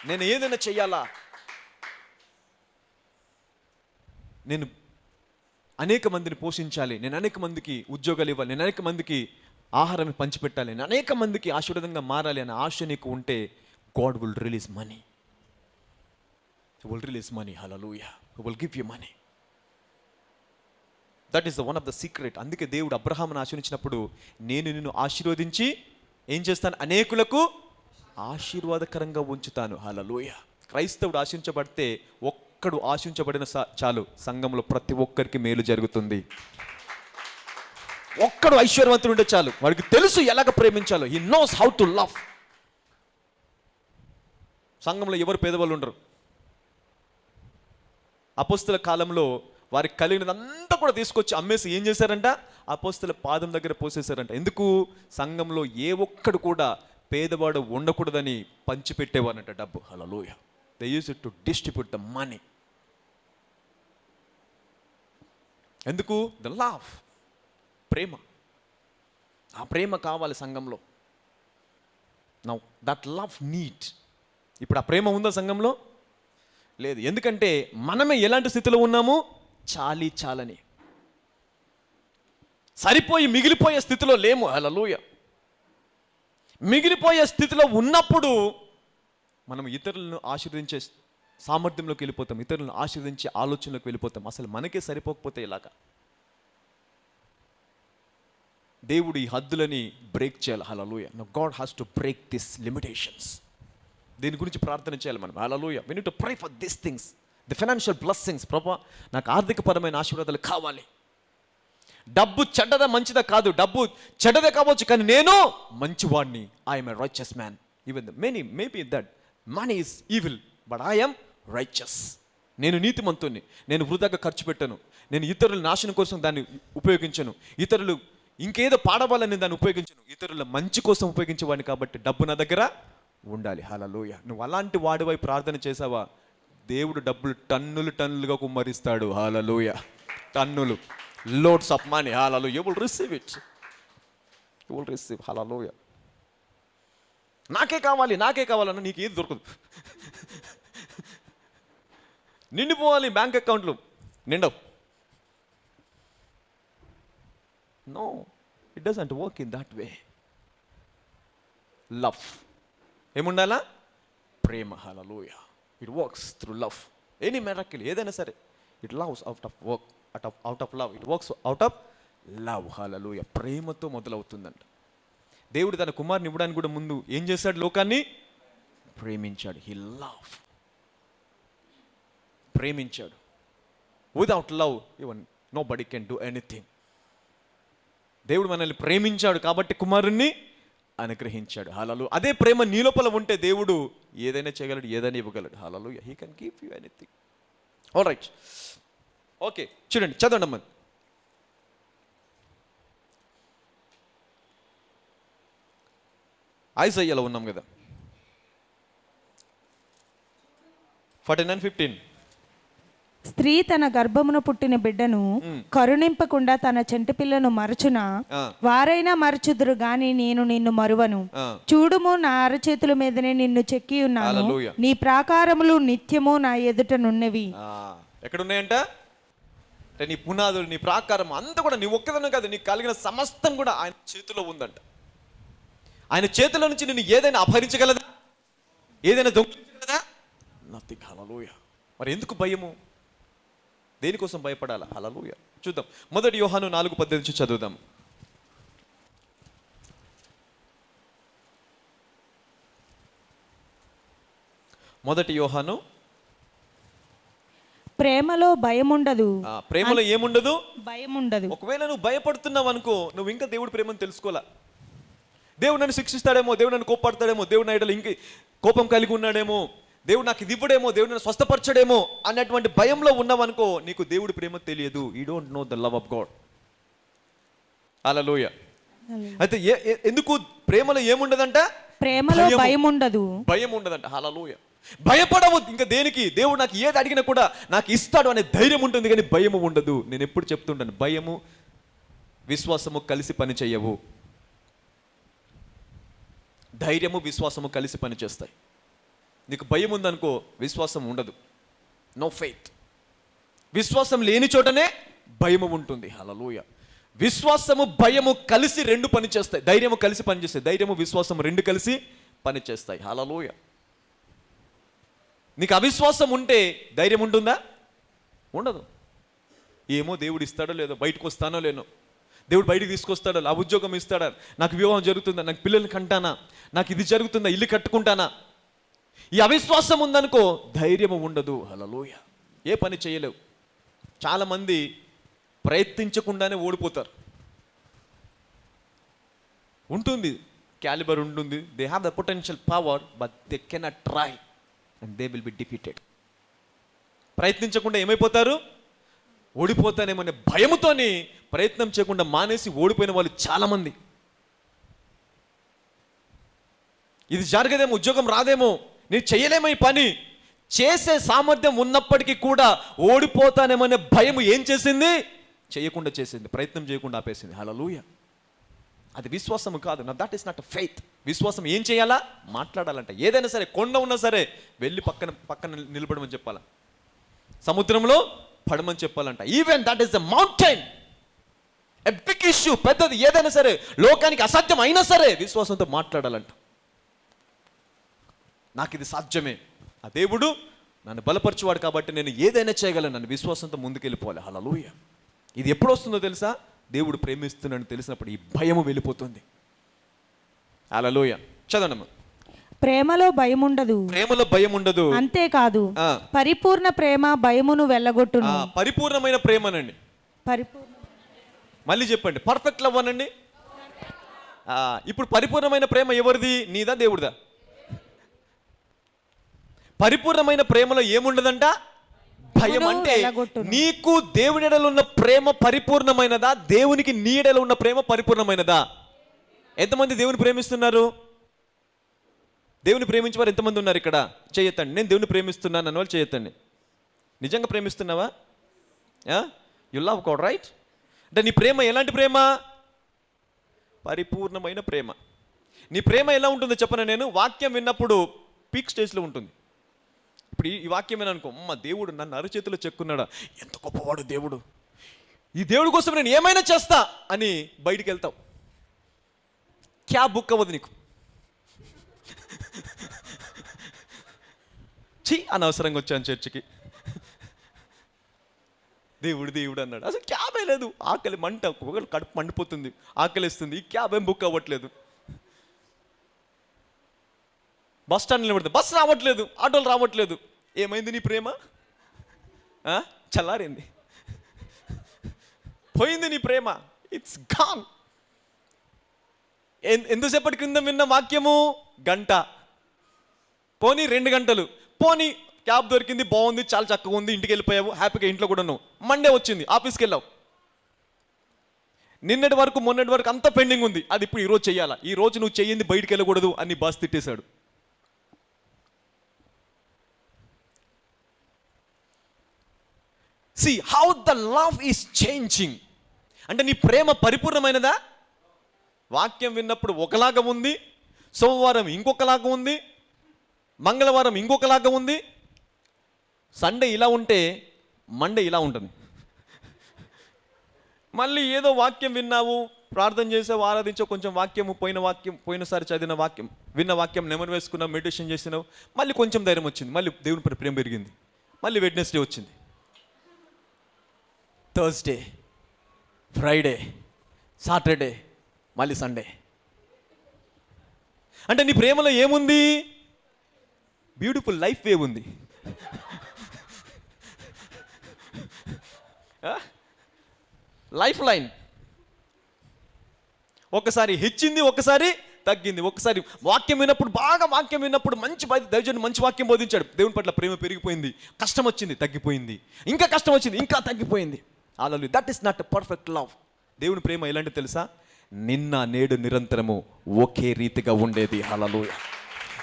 నేను ఏదైనా చెయ్యాలా, నేను అనేక మందిని పోషించాలి, నేను అనేక మందికి ఉద్యోగాలు ఇవ్వాలి, నేను అనేక మందికి ఆహారాన్ని పంచిపెట్టాలి, నేను అనేక మందికి ఆశీర్వాదంగా మారాలి అనే ఆశ నీకు ఉంటే God will release money. He will release money. Hallelujah. He will give you money. That is the one of the secret. అందుకే దేవుడు అబ్రహామును ఆశీర్వదించినప్పుడు, నేను నిన్ను ఆశీర్వదించి ఏం చేస్తాను? అనేకులకు ఆశీర్వాదకరంగా ఉంచుతాను. హల్లెలూయా. క్రైస్తవుడు ఆశీర్వదించబడితే, ఒక్కడు ఆశీర్వదించబడిన చాలు, సంఘంలో ప్రతి ఒక్కరికి మేలు జరుగుతుంది. ఒక్కడు ఐశ్వర్యవంతుడు ఉంటే చాలు, వాడికి తెలుసు ఎలాగ ప్రేమించాలో. He knows how to love. సంఘంలో ఎవరు పేదవాళ్ళు ఉండరు. అపోస్తల కాలంలో వారికి కలిగినదంతా కూడా తీసుకొచ్చి అమ్మేసి ఏం చేశారంట? అపోస్తల పాదం దగ్గర పోసేశారంట. ఎందుకు? సంఘంలో ఏ ఒక్కడు కూడా పేదవాడు ఉండకూడదని పంచిపెట్టేవారంట డబ్బు. Hallelujah. They use it to distribute the money. ఎందుకు? ద లవ్, ప్రేమ. ఆ ప్రేమ కావాలి సంఘంలో. Now that love need. ఇప్పుడు ఆ ప్రేమ ఉందా సంఘంలో? లేదు. ఎందుకంటే మనమే ఎలాంటి స్థితిలో ఉన్నాము? చాలని. సరిపోయి మిగిలిపోయే స్థితిలో లేము. హల్లెలూయా. మిగిలిపోయే స్థితిలో ఉన్నప్పుడు మనం ఇతరులను ఆశీర్వదించే సామర్థ్యంలోకి వెళ్ళిపోతాం, ఇతరులను ఆశీర్వదించే ఆలోచనలోకి వెళ్ళిపోతాం. అసలు మనకే సరిపోకపోతే ఇలాగా దేవుడు ఈ హద్దులని బ్రేక్ చేయాలి. Hallelujah. No God has to break this limitations. దీని గురించి ప్రార్థన చేయాలి మనం. Hallelujah. We need to pray for this things, the financial blessings. ప్రభా, నాకు ఆర్థికపరమైన ఆశీర్వాదాలు కావాలి. డబ్బు చెడ్డదా మంచిదా కాదు, డబ్బు చెడ్డదే కావచ్చు, కానీ నేను మంచివాడిని. I'm a righteous man. Even the many maybe that money is evil, but I'm righteous. నేను నీతిమంతుణ్ణి. నేను వృధాగా ఖర్చు పెట్టను. నేను ఇతరుల నాశనం కోసం దాన్ని ఉపయోగించను. ఇతరులు ఇంకేదో పాడవాలని దాన్ని ఉపయోగించను. ఇతరుల మంచి కోసం ఉపయోగించేవాడిని. కాబట్టి డబ్బు నా దగ్గర ఉండాలి. హల్లెలూయా. నువ్వు అలాంటి వాడివై ప్రార్థన చేసావా, దేవుడు డబ్బులు టన్నులు టన్నులుగా కుమ్మరిస్తాడు. హల్లెలూయా. టన్నులు, loads of money. Hallelujah. You will receive it. You will receive. Hallelujah. నాకే కావాలన్నా నీకు ఏది దొరకదు. నిండిపోవాలి బ్యాంక్ అకౌంట్లు, నిండవు. No, it doesn't work in that way. Love ఏముండాలా? ప్రేమ. Hallelujah. It works through love. Any miracle ఏదైనా సరే, it loves out of work, out of love. It works out of love. Hallelujah. ప్రేమతో మొదలవుతుందంట. దేవుడు తన కుమారుని ఇవ్వడానికి కూడా ముందు ఏం చేశాడు? లోకాన్ని ప్రేమించాడు. హి లవ్, ప్రేమించాడు. Without love even nobody can do anything. దేవుడు మనల్ని ప్రేమించాడు కాబట్టి కుమారుణ్ణి అనుగ్రహించాడు. హల్లెలూయా. అదే ప్రేమ నీ లోపల ఉంటే దేవుడు ఏదైనా చేయగలడు, ఏదైనా ఇవ్వగలడు. Hallelujah. He can give you anything. All right. Okay, చూడండి, చదవండి అమ్మ. ఐజయ్యాలో ఉన్నాం కదా, 49:15. స్త్రీ తన గర్భమున పుట్టిన బిడ్డను కరుణింపకుండా తన చెంటి పిల్లను మరచునా, వారైనా మరచుదురు గాని నేను నిన్ను మరువను. చూడుము, నా అరచేతుల మీదనే నిన్ను చెక్కి ఉన్నాను. హల్లెలూయా. నీ ప్రాకారములు నిత్యము నా ఎదుట నున్నవి. ఎక్కడున్నాయంట? అంటే నీ పునాదులు, నీ ప్రాకారం అంతా కూడా నీ ఒక్కదనం కాదు, నీకు కలిగిన సమస్తం కూడా ఆయన చేతిలో ఉందంట. ఆయన చేతిలో నుంచి నిన్ను ఏదైనా అపహరించగలదా? ఏదైనా దొంగిలించగలదా? నథింగ్. హల్లెలూయా. మరి ఎందుకు భయము? దేనికోసం భయపడాలా? హల్లెలూయా. చూద్దాం. 1 యోహాను 4:18 నుంచి చదువుదాం. 1 యోహాను. ప్రేమలో భయముండదు. ప్రేమలో ఏముండదు? భయముండదు. ఒకవేళ నువ్వు భయపడుతున్నావు అనుకో, నువ్వు ఇంకా దేవుడి ప్రేమను తెలుసుకోవాలా. దేవుడు నన్ను శిక్షిస్తాడేమో, దేవుడు నన్ను కోపడతాడేమో, దేవుడు నా ఎడల ఇంక కోపం కలిగి ఉన్నాడేమో, దేవుడు నాకు ఇది ఇవ్వడేమో, దేవుడు నన్ను స్వస్థపరచడేమో అన్నటువంటి భయంలో ఉన్నావనుకో, నీకు దేవుడి ప్రేమ తెలియదు. You don't know the love of God. Hallelujah. అయితే ఎందుకు ప్రేమలో ఏముండదంట? ప్రేమలో భయం ఉండదు. భయం ఉండదంట. హల్లెలూయా. భయపడవు ఇంకా దేనికి. దేవుడు నాకు ఏది అడిగినా కూడా నాకు ఇస్తాడు అనే ధైర్యం ఉంటుంది, కానీ భయము ఉండదు. నేను ఎప్పుడు చెప్తుంటాను, భయము విశ్వాసము కలిసి పని చేయవు. ధైర్యము విశ్వాసము కలిసి పని చేస్తాయి. నీకు భయం ఉందనుకో, విశ్వాసం ఉండదు. No faith. విశ్వాసం లేని చోటనే భయము ఉంటుంది. హల్లెలూయా. విశ్వాసము భయము కలిసి రెండు పని చేస్తాయి. ధైర్యము కలిసి పని చేస్తాయి. ధైర్యము విశ్వాసము రెండు కలిసి పని చేస్తాయి. హల్లెలూయా. నీకు అవిశ్వాసం ఉంటే ధైర్యం ఉంటుందా? ఉండదు. ఏమో దేవుడు ఇస్తాడో లేదో, బయటకు వస్తానో లేనో, దేవుడు బయటికి తీసుకొస్తాడా, ఆ ఉద్యోగం ఇస్తాడా, నాకు వివాహం జరుగుతుందా, నాకు పిల్లల్ని కంటానా, నాకు ఇది జరుగుతుందా, ఇల్లు కట్టుకుంటానా. ఈ అవిశ్వాసం ఉందనుకో ధైర్యం ఉండదు. హల్లెలూయా. ఏ పని చేయలేవు. చాలామంది ప్రయత్నించకుండానే ఓడిపోతారు. ఉంటుంది, క్యాలిబర్ ఉంటుంది, they have the potential power, but they cannot try and they will be defeated. ప్రయత్నించకుండా ఏమైపోతారు? ఓడిపోతానేమనే భయముతోని ప్రయత్నం చేయకుండా మానేసి ఓడిపోయిన వాళ్ళు చాలామంది. ఇది జరగదేమో, ఉద్యోగం రాదేమో, నేను చేయలేమో ఈ పని, చేసే సామర్థ్యం ఉన్నప్పటికీ కూడా ఓడిపోతానేమనే భయం ఏం చేసింది? చేయకుండా చేసింది, ప్రయత్నం చేయకుండా ఆపేసింది. హల్లెలూయా. అది విశ్వాసము కాదు. నా దట్ ఈస్ నాట్ ఫెయిత్. విశ్వాసం ఏం చేయాలా? మాట్లాడాలంట. ఏదైనా సరే, కొండ ఉన్నా సరే వెళ్ళి పక్కన నిలబడమని చెప్పాలా, సముద్రంలో పడమని చెప్పాలంట. Even that is the mountain. A big issue, పెద్దది ఏదైనా సరే, లోకానికి అసాధ్యం అయినా సరే విశ్వాసంతో మాట్లాడాలంట. నాకు ఇది సాధ్యమే, ఆ దేవుడు నన్ను బలపరచువాడు కాబట్టి నేను ఏదైనా చేయగలను, నన్ను విశ్వాసంతో ముందుకెళ్ళిపోవాలి. హల్లెలూయా. ఇది ఎప్పుడు వస్తుందో తెలుసా? దేవుడు ప్రేమిస్తున్నాడని తెలిసినప్పుడు ఈ భయము వెళ్ళిపోతుంది. హల్లెలూయా. చదవనమ్మా. ప్రేమలో భయం ఉండదు, ప్రేమలో భయం ఉండదు, అంతేకాదు పరిపూర్ణ ప్రేమ భయమును వెళ్ళగొట్టును. పరిపూర్ణమైన ప్రేమనండి. పరిపూర్ణ, మళ్ళీ చెప్పండి, పర్ఫెక్ట్ లవ్ అనండి. ఇప్పుడు పరిపూర్ణమైన ప్రేమ ఎవరిది? నీదా దేవుడిదా? పరిపూర్ణమైన ప్రేమలో ఏముండదంట? భయం. అంటే నీకు దేవుని ఎడల ఉన్న ప్రేమ పరిపూర్ణమైనదా? దేవునికి నీ ఎడల ఉన్న ప్రేమ పరిపూర్ణమైనదా? ఎంతమంది దేవుని ప్రేమిస్తున్నారు? దేవుని ప్రేమించే వారు ఎంతమంది ఉన్నారు ఇక్కడ? చేయొద్దండి. నేను దేవుని ప్రేమిస్తున్నాను అన్న వాళ్ళు చేయొద్దండి. నిజంగా ప్రేమిస్తున్నావా? You love God, right? అంటే నీ ప్రేమ ఎలాంటి ప్రేమ? పరిపూర్ణమైన ప్రేమ. నీ ప్రేమ ఎలా ఉంటుందో చెప్పను. నేను వాక్యం విన్నప్పుడు పీక్ స్టేజ్లో ఉంటుంది. ఇప్పుడు ఈ వాక్యం విననుకో, అమ్మ దేవుడు నన్ను అరచేతిలో చెక్కున్నాడా, ఎంత గొప్పవాడు దేవుడు, ఈ దేవుడి కోసం నేను ఏమైనా చేస్తా అని బయటికి వెళ్తావు. క్యాబ్ బుక్ అవ్వదు నీకు. అనవసరంగా వచ్చాను చర్చికి, దేవుడు దేవుడు అన్నాడు, అసలు క్యాబే లేదు. ఆకలి మంట, ఒకవేళ కడుపు మండిపోతుంది, ఆకలిస్తుంది, ఈ క్యాబ్ ఏం బుక్ అవ్వట్లేదు. బస్ స్టాండ్ నిలబడితే బస్ రావట్లేదు, ఆటోలు రావట్లేదు. ఏమైంది నీ ప్రేమ? చల్లారింది, పోయింది నీ ప్రేమ. It's gone. ఎంతసేపటి క్రింద విన్న వాక్యము? గంట, పోనీ 2 గంటలు, పోనీ క్యాబ్ దొరికింది, బాగుంది, చాలా చక్కగా ఉంది, ఇంటికి వెళ్ళిపోయావు, హ్యాపీగా ఇంట్లో కూడా ఉన్నావు. మండే వచ్చింది, ఆఫీస్కి వెళ్ళావు. నిన్నటి వరకు మొన్నటి వరకు అంతా పెండింగ్ ఉంది, అది ఇప్పుడు ఈరోజు చెయ్యాలా. ఈ రోజు నువ్వు చెయ్యింది బయటికి వెళ్ళకూడదు అని boss తిట్టేశాడు. See how the love is changing. అంటే నీ ప్రేమ పరిపూర్ణమైనదా? వాక్యం విన్నప్పుడు ఒకలాగా ఉంది, సోమవారం ఇంకొకలాగా ఉంది, మంగళవారం ఇంకొకలాగా ఉంది, సండే ఇలా ఉంటే మండే ఇలా ఉంటుంది. మళ్ళీ ఏదో వాక్యం విన్నావు, ప్రార్థన చేసావు, ఆరాధించావు, కొంచెం వాక్యము పోయినసారి చదివిన వాక్యం, విన్న వాక్యం నెమరు వేసుకున్నావు, మెడిటేషన్ చేసినావు, మళ్ళీ కొంచెం ధైర్యం వచ్చింది, మళ్ళీ దేవుని ప్రేమ పెరిగింది. మళ్ళీ వెడ్నెస్డే వచ్చింది, థర్స్డే, ఫ్రైడే, సాటర్డే, మళ్ళీ సండే. అంటే నీ ప్రేమలో ఏముంది? బ్యూటిఫుల్ లైఫ్ వే ఉంది. Life line. ఒకసారి హెచ్చింది, ఒకసారి తగ్గింది. ఒకసారి వాక్యం విన్నప్పుడు, బాగా వాక్యం విన్నప్పుడు మంచి దైవజనుడు మంచి వాక్యం బోధించాడు, దేవుని పట్ల ప్రేమ పెరిగిపోయింది. కష్టం వచ్చింది, తగ్గిపోయింది. ఇంకా కష్టం వచ్చింది, ఇంకా తగ్గిపోయింది. Hallelujah. That is not a perfect love. దేవుని ప్రేమ ఎలాంటి తెలుసా? నిన్న నేడు నిరంతరము ఒకే రీతిగా ఉండేది. హల్లెలూయా.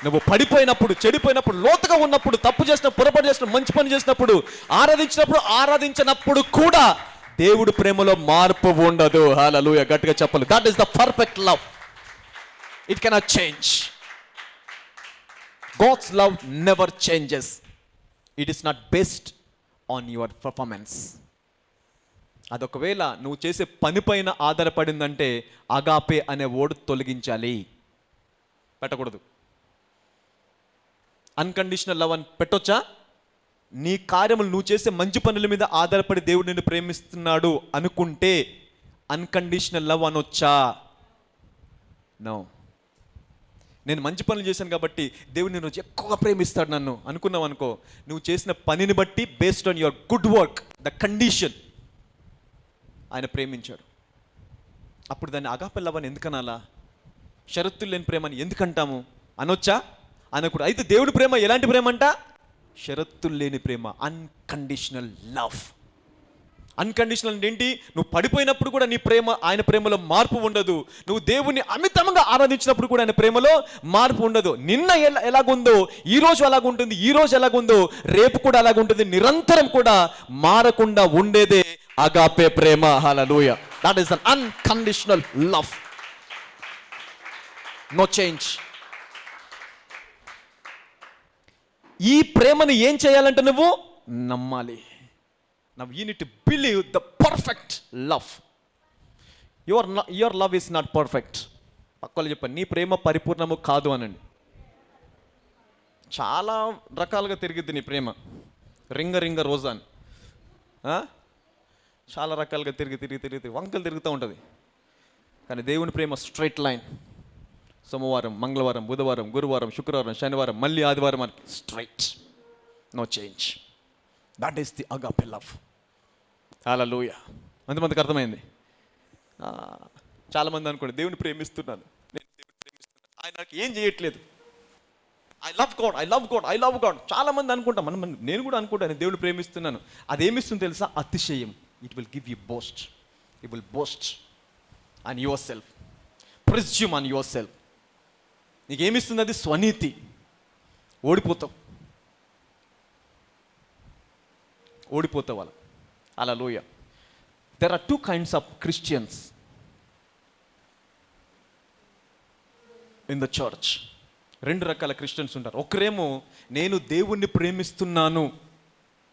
నువ్వు పడిపోయినప్పుడు, చెడిపోయినప్పుడు, లోతుగా ఉన్నప్పుడు, తప్పు చేసినప్పుడు, పొరపాటు చేసినప్పుడు, మంచి పని చేసినప్పుడు, ఆరాధించినప్పుడు కూడా దేవుడి ప్రేమలో మార్పు ఉండదు. హల్లెలూయా. గట్టిగా చెప్పాలి. That is the perfect love. It cannot change. God's love never changes. It is not based on your performance. అదొకవేళ నువ్వు చేసే పని పైన ఆధారపడిందంటే అగాపే అనే వర్డ్ తొలగించాలి, పెట్టకూడదు. అన్కండిషనల్ లవ్ అని పెట్టొచ్చా? నీ కార్యములు, నువ్వు చేసే మంచి పనుల మీద ఆధారపడి దేవుడు నిన్ను ప్రేమిస్తున్నాడు అనుకుంటే అన్కండిషనల్ లవ్ అనొచ్చా? నో. నేను మంచి పనులు చేశాను కాబట్టి దేవుడు నిన్ను ఎక్కువగా ప్రేమిస్తాడు నన్ను అనుకున్నావు అనుకో, నువ్వు చేసిన పనిని బట్టి, based on your good work, the condition, ఆయన ప్రేమించాడు. అప్పుడు దాన్ని అగాపే లవ్ అని ఎందుకనాలా? షరతులు లేని ప్రేమ అని ఎందుకంటాము? అనొచ్చా? అనకూడదు. అయితే దేవుడి ప్రేమ ఎలాంటి ప్రేమ అంట? షరతులు లేని ప్రేమ, అన్కండిషనల్ లవ్. అన్కండిషనల్ అంటే ఏంటి? నువ్వు పడిపోయినప్పుడు కూడా నీ ప్రేమ, ఆయన ప్రేమలో మార్పు ఉండదు. నువ్వు దేవుణ్ణి అమితంగా ఆరాధించినప్పుడు కూడా ఆయన ప్రేమలో మార్పు ఉండదు. నిన్న ఎలాగుందో ఈ రోజు అలాగుంటుంది, ఈ రోజు ఎలాగుందో రేపు కూడా అలాగుంటుంది. నిరంతరం కూడా మారకుండా ఉండేదే అగాపే ప్రేమ. Hallelujah. That is un unconditional love. No change. ఈ ప్రేమను ఏం చేయాలంటే నువ్వు నమ్మాలి. Now you need to believe the perfect love. Your love is not perfect. పక్కలు చెప్పండి, నీ ప్రేమ పరిపూర్ణము కాదు అనండి. చాలా రకాలుగా తిరిగిద్ది నీ ప్రేమ. రింగ రోజా అని చాలా రకాలుగా తిరిగి వంకలు తిరుగుతూ ఉంటుంది. కానీ దేవుని ప్రేమ స్ట్రైట్ లైన్. సోమవారం, మంగళవారం, బుధవారం, గురువారం, శుక్రవారం, శనివారం, మళ్ళీ ఆదివారం అని straight, no change. That is the agape love. Hallelujah. ఎంతమందికి అర్థమైంది? చాలామంది అనుకోండి, దేవుని ప్రేమిస్తున్నాను, నేను దేవుని ప్రేమిస్తున్నాను, ఆయన నాకు ఏం చేయట్లేదు, ఐ లవ్ గాడ్. చాలామంది అనుకుంటాం, నేను కూడా అనుకుంటాను దేవుని ప్రేమిస్తున్నాను. అదేమిస్తుంది తెలుసా? అతిశయం. It will give you boast. It will boast on your self, presume on your self. నీకేమిస్తుంది అది? స్వనీతి. ఓడిపోతావు వాళ్ళు. Hallelujah. There are 2 kinds of Christians in the church. 2 రకాల క్రిస్టియన్స్ ఉంటారు. ఒకరేమో నేను దేవుణ్ణి ప్రేమిస్తున్నాను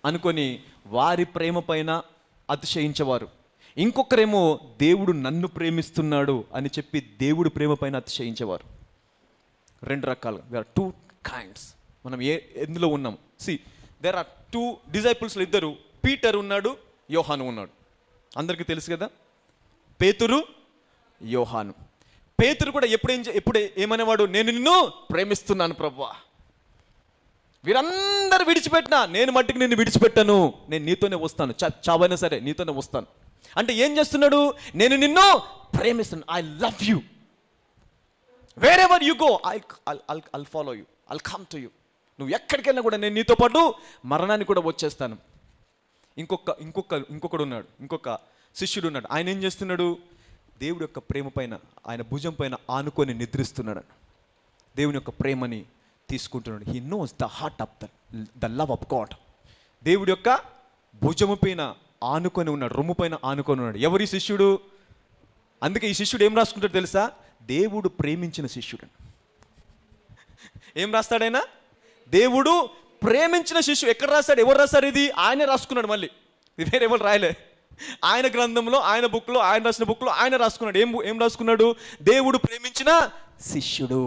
అనుకొని వారి ప్రేమ పైన అతిశయించేవారు. ఇంకొకరేమో దేవుడు నన్ను ప్రేమిస్తున్నాడు అని చెప్పి దేవుడు ప్రేమ పైన అతిశయించేవారు. 2 రకాలుగా. There are 2 kinds. మనం ఎందులో ఉన్నాం? There are 2 disciples. ఇద్దరు, పీటర్ ఉన్నాడు, యోహాను ఉన్నాడు. అందరికీ తెలుసు కదా, పేతురు, యోహాను. పేతురు కూడా ఎప్పుడు ఏమనేవాడు? నేను నిన్ను ప్రేమిస్తున్నాను ప్రభువా, వీరందరూ విడిచిపెట్టినా నేను మట్టికి నిన్ను విడిచిపెట్టాను, నేను నీతోనే వస్తాను, చావైనా సరే నీతోనే వస్తాను. అంటే ఏం చేస్తున్నాడు? నేను నిన్ను ప్రేమిస్తున్నాను. I love you. Wherever you go I'll follow you, I'll come to you. నువ్వు ఎక్కడికి వెళ్ళినా కూడా నేను నీతో పాటు మరణాన్ని కూడా వచ్చేస్తాను. ఇంకొకడు ఉన్నాడు, ఇంకొక శిష్యుడు ఉన్నాడు. ఆయన ఏం చేస్తున్నాడు? దేవుడి యొక్క ప్రేమ పైన, ఆయన భుజం పైన ఆనుకొని నిద్రిస్తున్నాడు. దేవుని యొక్క ప్రేమని తీసుకుంటున్నాడు. He knows the heart of the love of God. దేవుడి యొక్క భుజము పైన ఆనుకొని ఉన్నాడు, రొమ్ము పైన ఆనుకొని ఉన్నాడు. ఎవరి శిష్యుడు? అందుకే ఈ శిష్యుడు ఏం రాసుకుంటాడు తెలుసా? దేవుడు ప్రేమించిన శిష్యుడు. ఏం రాస్తాడైనా? దేవుడు ప్రేమించిన శిష్యుడు. ఎక్కడ రాస్తాడు? ఎవరు రాస్తారు? ఇది ఆయనే రాసుకున్నాడు. మళ్ళీ ఇది వేరే ఎవరు రాయలే. ఆయన గ్రంథంలో, ఆయన బుక్లో, ఆయన రాసిన బుక్లో ఆయన రాసుకున్నాడు. ఏం రాసుకున్నాడు? దేవుడు ప్రేమించిన శిష్యుడు.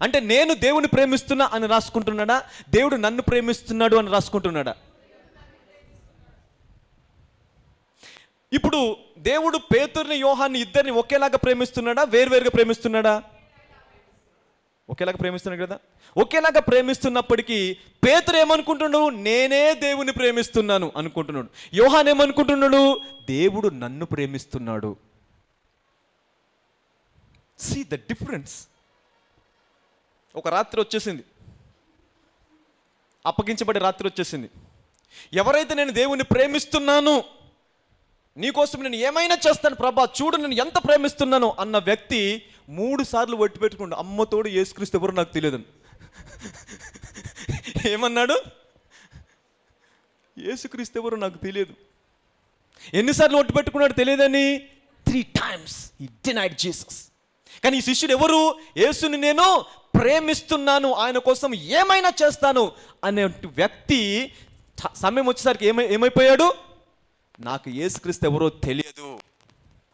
అంటే నేను దేవుని ప్రేమిస్తున్నా అని రాసుకుంటున్నాడా? దేవుడు నన్ను ప్రేమిస్తున్నాడు అని రాసుకుంటున్నాడా? ఇప్పుడు దేవుడు పేతురుని, యోహాన్ని ఇద్దరిని ఒకేలాగా ప్రేమిస్తున్నాడా? వేరువేరుగా ప్రేమిస్తున్నాడా? ఒకేలాగా ప్రేమిస్తున్నాడు కదా. ఒకేలాగా ప్రేమిస్తున్నప్పటికీ పేతురు ఏమనుకుంటున్నాడు? నేనే దేవుని ప్రేమిస్తున్నాను అనుకుంటున్నాడు. యోహాన్ ఏమనుకుంటున్నాడు? దేవుడు నన్ను ప్రేమిస్తున్నాడు. See the difference. ఒక రాత్రి వచ్చేసింది, అప్పగించబడే రాత్రి వచ్చేసింది. ఎవరైతే నేను దేవుని ప్రేమిస్తున్నాను, నీకోసం నేను ఏమైనా చేస్తాను ప్రభా, చూడు నేను ఎంత ప్రేమిస్తున్నాను అన్న వ్యక్తి 3 సార్లు ఒట్టు పెట్టుకుంటా, అమ్మతోడు యేసుక్రీస్తు ఎవరు నాకు తెలియదని. ఏమన్నాడు? యేసుక్రీస్తు ఎవరు నాకు తెలియదు. ఎన్నిసార్లు ఒట్టు పెట్టుకున్నాడు తెలియదని? 3 times he denied Jesus. కానీ ఈ శిష్యుడు ఎవరు? యేసుని నేను ప్రేమిస్తున్నాను, ఆయన కోసం ఏమైనా చేస్తాను అనే వ్యక్తి సమయం వచ్చేసరికి ఏమైపోయాడు? నాకు యేసుక్రీస్తు ఎవరో తెలియదు,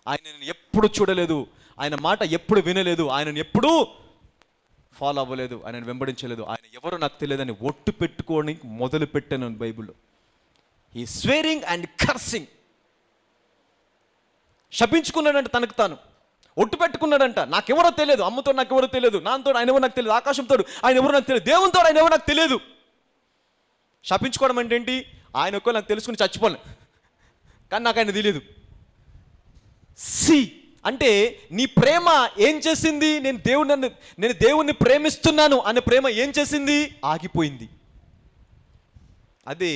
ఆయన నేను ఎప్పుడు చూడలేదు, ఆయన మాట ఎప్పుడు వినలేదు, ఆయనను ఎప్పుడు ఫాలో అవ్వలేదు, ఆయనను వెంబడించలేదు, ఆయన ఎవరో నాకు తెలియదని ఒట్టు పెట్టుకోవడానికి మొదలు పెట్టాను బైబిల్లో. ఈ స్వేరింగ్ అండ్ కర్సింగ్. శపించుకున్నాడంట తనకు తాను, ఒట్టు పెట్టుకున్నాడంట. నాకెవరో తెలియదు, అమ్మతో నాకెవరో తెలియదు, నాన్నతో ఆయన ఎవరు నాకు తెలియదు, ఆకాశంతో ఆయన ఎవరు నాకు తెలియదు, దేవునితో ఆయన ఎవరు నాకు తెలియదు. శపించుకోవడం అంటే ఏంటి? ఆయన ఒక్క నాకు తెలుసుకుని చచ్చిపోలే, కానీ నాకు ఆయన తెలియదు. అంటే నీ ప్రేమ ఏం చేసింది? నేను దేవుణ్ణి ప్రేమిస్తున్నాను అనే ప్రేమ ఏం చేసింది? ఆగిపోయింది. అదే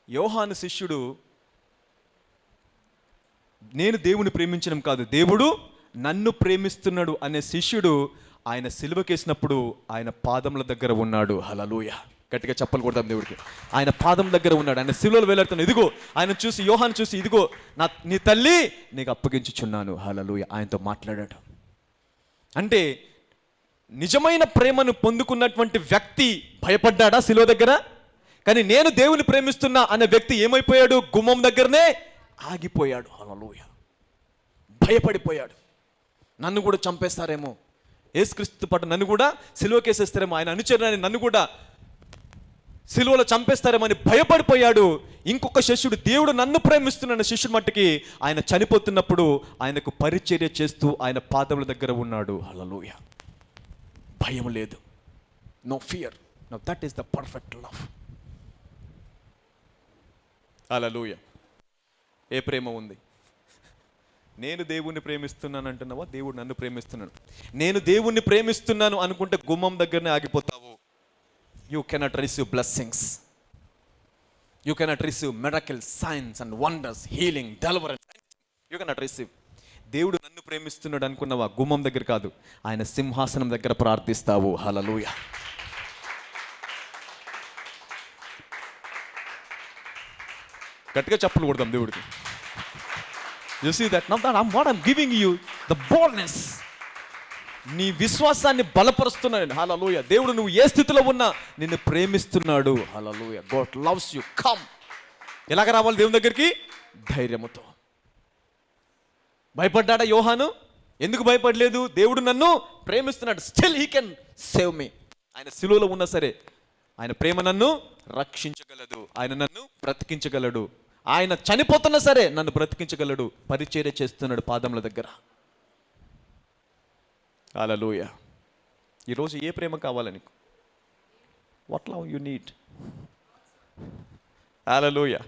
యోహాను శిష్యుడు, నేను దేవుని ప్రేమించడం కాదు, దేవుడు నన్ను ప్రేమిస్తున్నాడు అనే శిష్యుడు ఆయన సిలువకేసినప్పుడు ఆయన పాదముల దగ్గర ఉన్నాడు. హల్లెలూయా. గట్టిగా చప్పలు కొడతాం దేవుడికి. ఆయన పాదం దగ్గర ఉన్నాడు, ఆయన సిలువలో వేలాడుతున్నాడు. ఇదిగో ఆయన చూసి, యోహాను చూసి, ఇదిగో నీ తల్లి నీకు అప్పగించుచున్నాను. హల్లెలూయా. ఆయనతో మాట్లాడాడు. అంటే నిజమైన ప్రేమను పొందుకున్నటువంటి వ్యక్తి భయపడ్డాడా సిలువ దగ్గర? కానీ నేను దేవుని ప్రేమిస్తున్నా అనే వ్యక్తి ఏమైపోయాడు? గుమ్మం దగ్గరనే ఆగిపోయాడు. హల్లెలూయా. భయపడిపోయాడు. నన్ను కూడా చంపేస్తారేమో, యేసుక్రీస్తు పట్ల నన్ను కూడా సిలువకేసేస్తారేమో, ఆయన అనుచరులని నన్ను కూడా సిలువలో చంపేస్తారేమని భయపడిపోయాడు. ఇంకొక శిష్యుడు, దేవుడు నన్ను ప్రేమిస్తున్న శిష్యుడి మట్టుకి ఆయన చనిపోతున్నప్పుడు ఆయనకు పరిచర్య చేస్తూ ఆయన పాదముల దగ్గర ఉన్నాడు. హల్లెలూయా. భయం లేదు. No fear. No that is the perfect love. Hallelujah. ఏ ప్రేమ ఉంది? నేను దేవుణ్ణి ప్రేమిస్తున్నాను అంటున్నావా, దేవుడు నన్ను ప్రేమిస్తున్నాను? నేను దేవుణ్ణి ప్రేమిస్తున్నాను అనుకుంటే గుమ్మం దగ్గరనే ఆగిపోతావు. You cannot receive blessings, you cannot receive miracles, signs and wonders, healing, deliverance. You cannot receive. దేవుడు నన్ను ప్రేమిస్తున్నాడు అనుకున్నావా, గుమ్మం దగ్గర కాదు, ఆయన సింహాసనం దగ్గర ప్రార్థిస్తావు. హల్లెలూయా. గట్టిగా చప్పలు కొడదాం దేవుడికి. You see that? Now that what I'm giving you, the boldness. నీ విశ్వాసాన్ని బలపరుస్తున్నాడు. హల్లెలూయా. దేవుడు నువ్వు ఏ స్థితిలో ఉన్నా నిన్ను ప్రేమిస్తున్నాడు. హల్లెలూయా. God loves you. Come. ఎలాగ రావాలి దేవుని దగ్గరికి? ధైర్యముతో. భయపడ్డాడా యోహాను? ఎందుకు భయపడలేదు? దేవుడు నన్ను ప్రేమిస్తున్నాడు. Still he can save me. ఆయన సిలువలో ఉన్నా సరే ఆయన ప్రేమ నన్ను రక్షించగలదు, ఆయన నన్ను బ్రతికించగలడు. ఆయన చనిపోతున్నా సరే నన్ను బ్రతికించగలడు. పరిచర్య చేస్తున్నాడు పాదముల దగ్గర. హల్లెలూయా. ఈరోజు ఏ ప్రేమ కావాలి నీకు? What love you need? Hallelujah.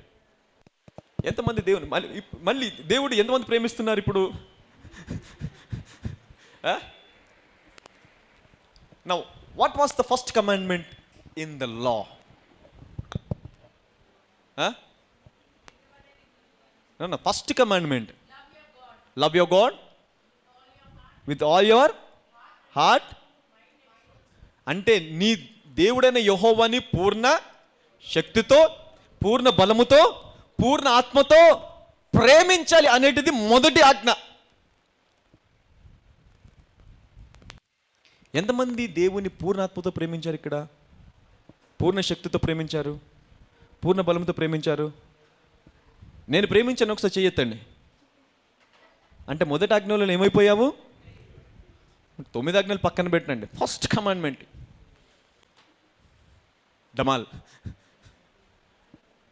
ఎంతమంది దేవుని మళ్ళీ దేవుడు ఎంతమంది ప్రేమిస్తున్నారు ఇప్పుడు? Now what was the first commandment in the law? No, first commandment. Love your God with all your heart. అంటే నీ దేవుడైన యెహోవాని పూర్ణ శక్తితో, పూర్ణ బలముతో, పూర్ణ ఆత్మతో ప్రేమించాలి అనేటిది మొదటి ఆజ్ఞ. ఎంతమంది దేవుని పూర్ణ ఆత్మతో ప్రేమించారు? ఇక్కడ పూర్ణ శక్తితో ప్రేమించారు, పూర్ణ బలంతో ప్రేమించారు. నేను ప్రేమించాను ఒకసారి చెయ్యొద్దండి. అంటే మొదటి ఆజ్ఞలో ఏమైపోయావు? 9 ఆజ్ఞలు పక్కన పెట్టండి. ఫస్ట్ కమాండ్మెంట్ డమాల్.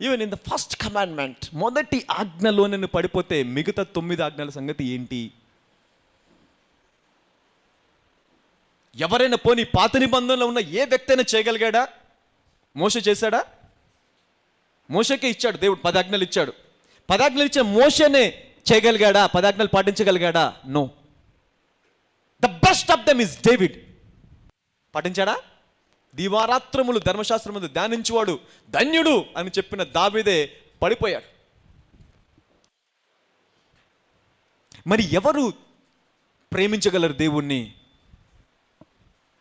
Even in the first commandment, మొదటి ఆజ్ఞలో నేను పడిపోతే మిగతా 9 ఆజ్ఞల సంగతి ఏంటి? ఎవరైనా పోనీ పాత నిబంధనలో ఉన్న ఏ వ్యక్తి అయినా చేయగలిగాడా? మోషే చేశాడా? మోషేకే ఇచ్చాడు దేవుడు 10 ఆజ్ఞలు ఇచ్చాడు. 10 ఆజ్ఞలు ఇచ్చే మోషేనే చేయగలిగాడా? 10 ఆజ్ఞలు పాటించగలిగాడా? No. The best of them is David. పాటించాడా? దివారాత్రములు ధర్మశాస్త్రములు ధ్యానించువాడు ధన్యుడు అని చెప్పిన దావీదే పడిపోయాడు. మరి ఎవరు ప్రేమించగలరు దేవుణ్ణి?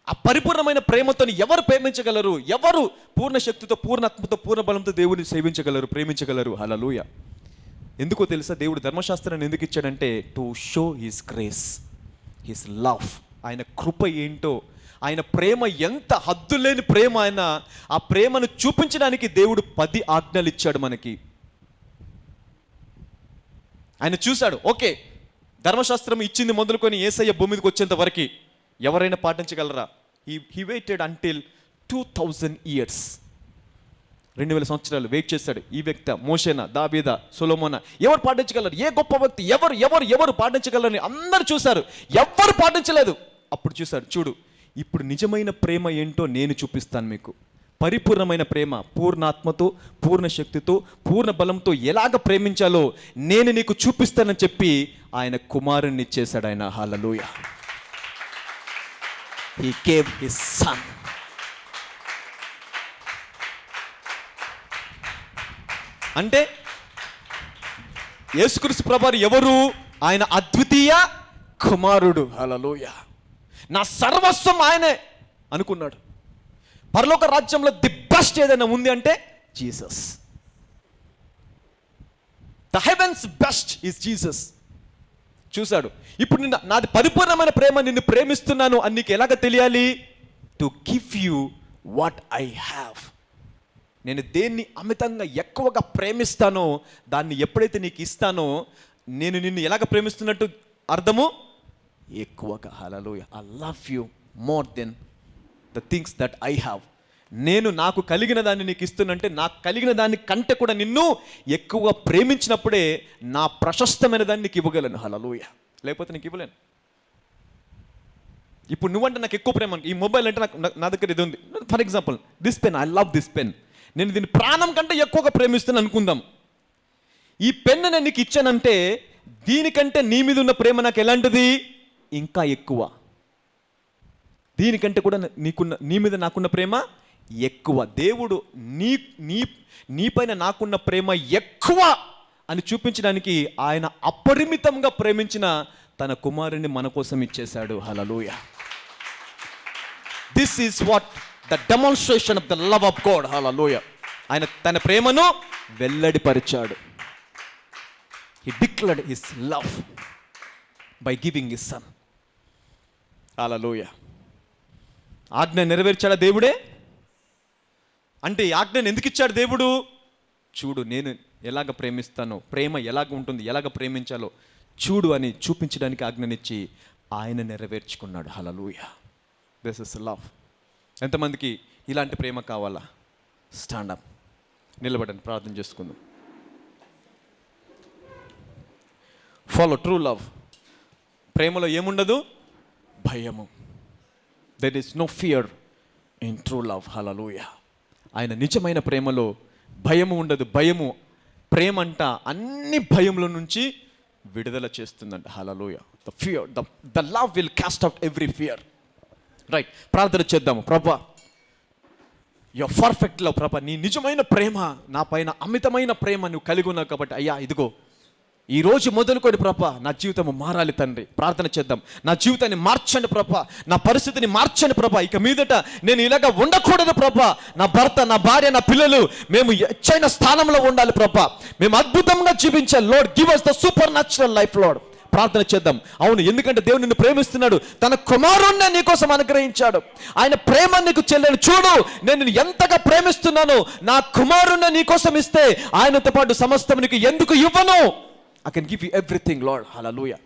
ఆ పరిపూర్ణమైన ప్రేమతో ఎవరు ప్రేమించగలరు? ఎవరు పూర్ణ శక్తితో, పూర్ణ ఆత్మతో, పూర్ణ బలంతో దేవుడిని సేవించగలరు, ప్రేమించగలరు? హల్లెలూయా. ఎందుకో తెలుసా? దేవుడు ధర్మశాస్త్రాన్ని ఎందుకు ఇచ్చాడంటే to show his grace, his love. ఆయన కృప ఏంటో, ఆయన ప్రేమ ఎంత హద్దులేని ప్రేమ. ఆ ప్రేమను చూపించడానికి దేవుడు 10 ఆజ్ఞలు ఇచ్చాడు మనకి. ఆయన చూశాడు, ఓకే ధర్మశాస్త్రం ఇచ్చింది మొదలుకొని యేసయ్య భూమి మీదకి వచ్చేంత వరకు ఎవరైనా పాటించగలరా? He waited until 2000 years. 2000 సంవత్సరాలు వెయిట్ చేశాడు. ఈ వ్యక్తి మోషేనా, దావీదా, సొలొమోనా, ఎవరు పాటించగలరు? ఏ గొప్ప వ్యక్తి? ఎవరు పాటించగలరని అందరూ చూశారు. ఎవరు పాటించలేదు. అప్పుడు చూశారు, చూడు ఇప్పుడు నిజమైన ప్రేమ ఏంటో నేను చూపిస్తాను మీకు. పరిపూర్ణమైన ప్రేమ, పూర్ణాత్మతో, పూర్ణ శక్తితో, పూర్ణ బలంతో ఎలాగ ప్రేమించాలో నేను నీకు చూపిస్తానని చెప్పి ఆయన కుమారుణ్ణి ఇచ్చేశాడు ఆయన. హల్లెలూయా. He gave his son. అంటే యేసుక్రీస్తు ప్రభువారు ఎవరు? ఆయన అద్వితీయ కుమారుడు. హల్లెలూయా. నా సర్వస్వం ఆయనే అనుకున్నాడు. పరలోక రాజ్యంలో ది బెస్ట్ ఏదైనా ఉంది అంటే Jesus. The heavens best is Jesus. చూశాడు. ఇప్పుడు నాది పరిపూర్ణమైన ప్రేమ, నిన్ను ప్రేమిస్తున్నాను అని నీకు ఎలాగ తెలియాలి? To give you what I have. నేను దేన్ని అమితంగా ఎక్కువగా ప్రేమిస్తానో దాన్ని ఎప్పుడైతే నీకు ఇస్తానో, నేను నిన్ను ఎలాగ ప్రేమిస్తున్నట్టు అర్థము ఎక్కువగా. Hallelujah. I love you more than the things that I have. నేను నాకు కలిగిన దాన్ని నీకు ఇస్తున్నంటే నాకు కలిగిన దాన్ని కంటే కూడా నిన్ను ఎక్కువగా ప్రేమించినప్పుడే నా ప్రశస్తమైన దాన్ని నీకు ఇవ్వగలను. హల్లెలూయా. లేకపోతే నీకు ఇవ్వలేను. ఇప్పుడు నువ్వంటే నాకు ఎక్కువ ప్రేమ, ఈ మొబైల్ అంటే నా దగ్గర ఇది ఉంది. For example this pen, I love this pen. నేను దీన్ని ప్రాణం కంటే ఎక్కువగా ప్రేమిస్తాను అనుకుందాం. ఈ పెన్ నేను నీకు ఇచ్చానంటే దీనికంటే నీ మీద ఉన్న ప్రేమ నాకు ఎలాంటిది? ఇంకా ఎక్కువ. దీనికంటే కూడా నీ మీద నాకున్న ప్రేమ ఎక్కువ. దేవుడు నీ పైన నాకున్న ప్రేమ ఎక్కువ అని చూపించడానికి ఆయన అపరిమితంగా ప్రేమించిన తన కుమారుని మన కోసం ఇచ్చేశాడు. Hallelujah. This is what the demonstration of the love of God. Hallelujah. ఆయన తన ప్రేమను వెల్లడిపరిచాడు. He declared his love by giving his son. హల్లెలూయా. ఆజ్ఞ నెరవేర్చాడా దేవుడే? అంటే ఈ ఆజ్ఞను ఎందుకు ఇచ్చాడు దేవుడు? చూడు నేను ఎలాగ ప్రేమిస్తానో, ప్రేమ ఎలాగ ఉంటుంది, ఎలాగ ప్రేమించాలో చూడు అని చూపించడానికి ఆజ్ఞనిచ్చి ఆయన నెరవేర్చుకున్నాడు. హల్లెలూయా. This is love. ఎంతమందికి ఇలాంటి ప్రేమ కావాలా? స్టాండప్, నిలబడండి, ప్రార్థన చేసుకుందాం. Follow true love. ప్రేమలో ఏముండదు? భయము. There is no fear in true love. Hallelujah. ఆయన నిజమైన ప్రేమలో భయము ఉండదు. భయము, ప్రేమ అంట అన్ని భయముల నుంచి విడుదల చేస్తుందంట. Hallelujah. The fear, the love will cast out every fear. Right, ప్రార్థన చేద్దాము. ప్రభా, యువర్ పర్ఫెక్ట్ లవ్. ప్రభా, నీ నిజమైన ప్రేమ, నా పైన అమితమైన ప్రేమ నువ్వు కలిగి ఉన్నావు కాబట్టి అయ్యా ఇదిగో ఈ రోజు మొదలుకొని ప్రభా నా జీవితం మారాలి తండ్రి. ప్రార్థన చేద్దాం. నా జీవితాన్ని మార్చండి ప్రభా, నా పరిస్థితిని మార్చండి ప్రభా. ఇక మీదట నేను ఇలాగా ఉండకూడదు ప్రభా. నా భర్త, నా భార్య, నా పిల్లలు మేము ఎచ్చైన స్థానంలో ఉండాలి ప్రభా. మేము అద్భుతంగా జీవించాలి. Lord, give us the supernatural life lord. ప్రార్థన చేద్దాం. అవును, ఎందుకంటే దేవుడు నిన్ను ప్రేమిస్తున్నాడు. తన కుమారుణ్ణి నీ కోసం అనుగ్రహించాడు. ఆయన ప్రేమ నీకు చెల్లెను. చూడు, నేను ఎంతగా ప్రేమిస్తున్నాను. నా కుమారుణ్ణి నీ కోసం ఇస్తే ఆయనతో పాటు సమస్తం నీకు ఎందుకు ఇవ్వను? I can give you everything, Lord. Hallelujah.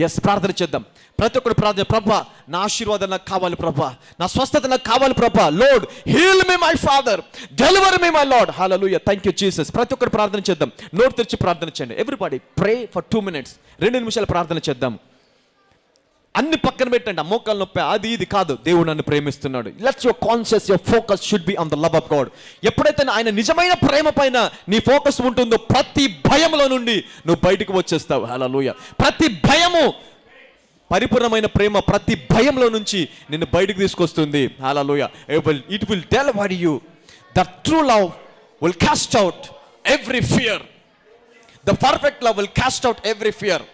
Yes, ప్రార్థన చేద్దాం. ప్రతి ఒక్కరు ప్రార్థన. ప్రభా, నా ఆశీర్వాదం నాకు కావాలి ప్రభా, నా స్వస్థత నాకు కావాలి ప్రభా. Lord, heal me my father, deliver me my Lord. Hallelujah. Thank you Jesus. ప్రతి ఒక్కరు ప్రార్థన చేద్దాం. నోరు తెరిచి ప్రార్థన చేయండి. Everybody pray for 2 minutes. 2 నిమిషాలు ప్రార్థన చేద్దాం. అన్ని పక్కన పెట్టండి. ఆ మోకాలు నొప్పి అది ఇది కాదు. దేవుడు నన్ను ప్రేమిస్తున్నాడు. Let's your conscious, your focus should be on the love of God. ఎప్పుడైతే ఆయన నిజమైన ప్రేమ పైన నీ ఫోకస్ ఉంటుందో ప్రతి భయంలో నుండి నువ్వు బయటకు వచ్చేస్తావు. హల్లెలూయా. ప్రతి భయము, పరిపూర్ణమైన ప్రేమ ప్రతి భయంలో నుంచి నిన్ను బయటకు తీసుకొస్తుంది. Hallelujah. It will deliver you. The true love will cast out every fear. The perfect love will cast out every fear.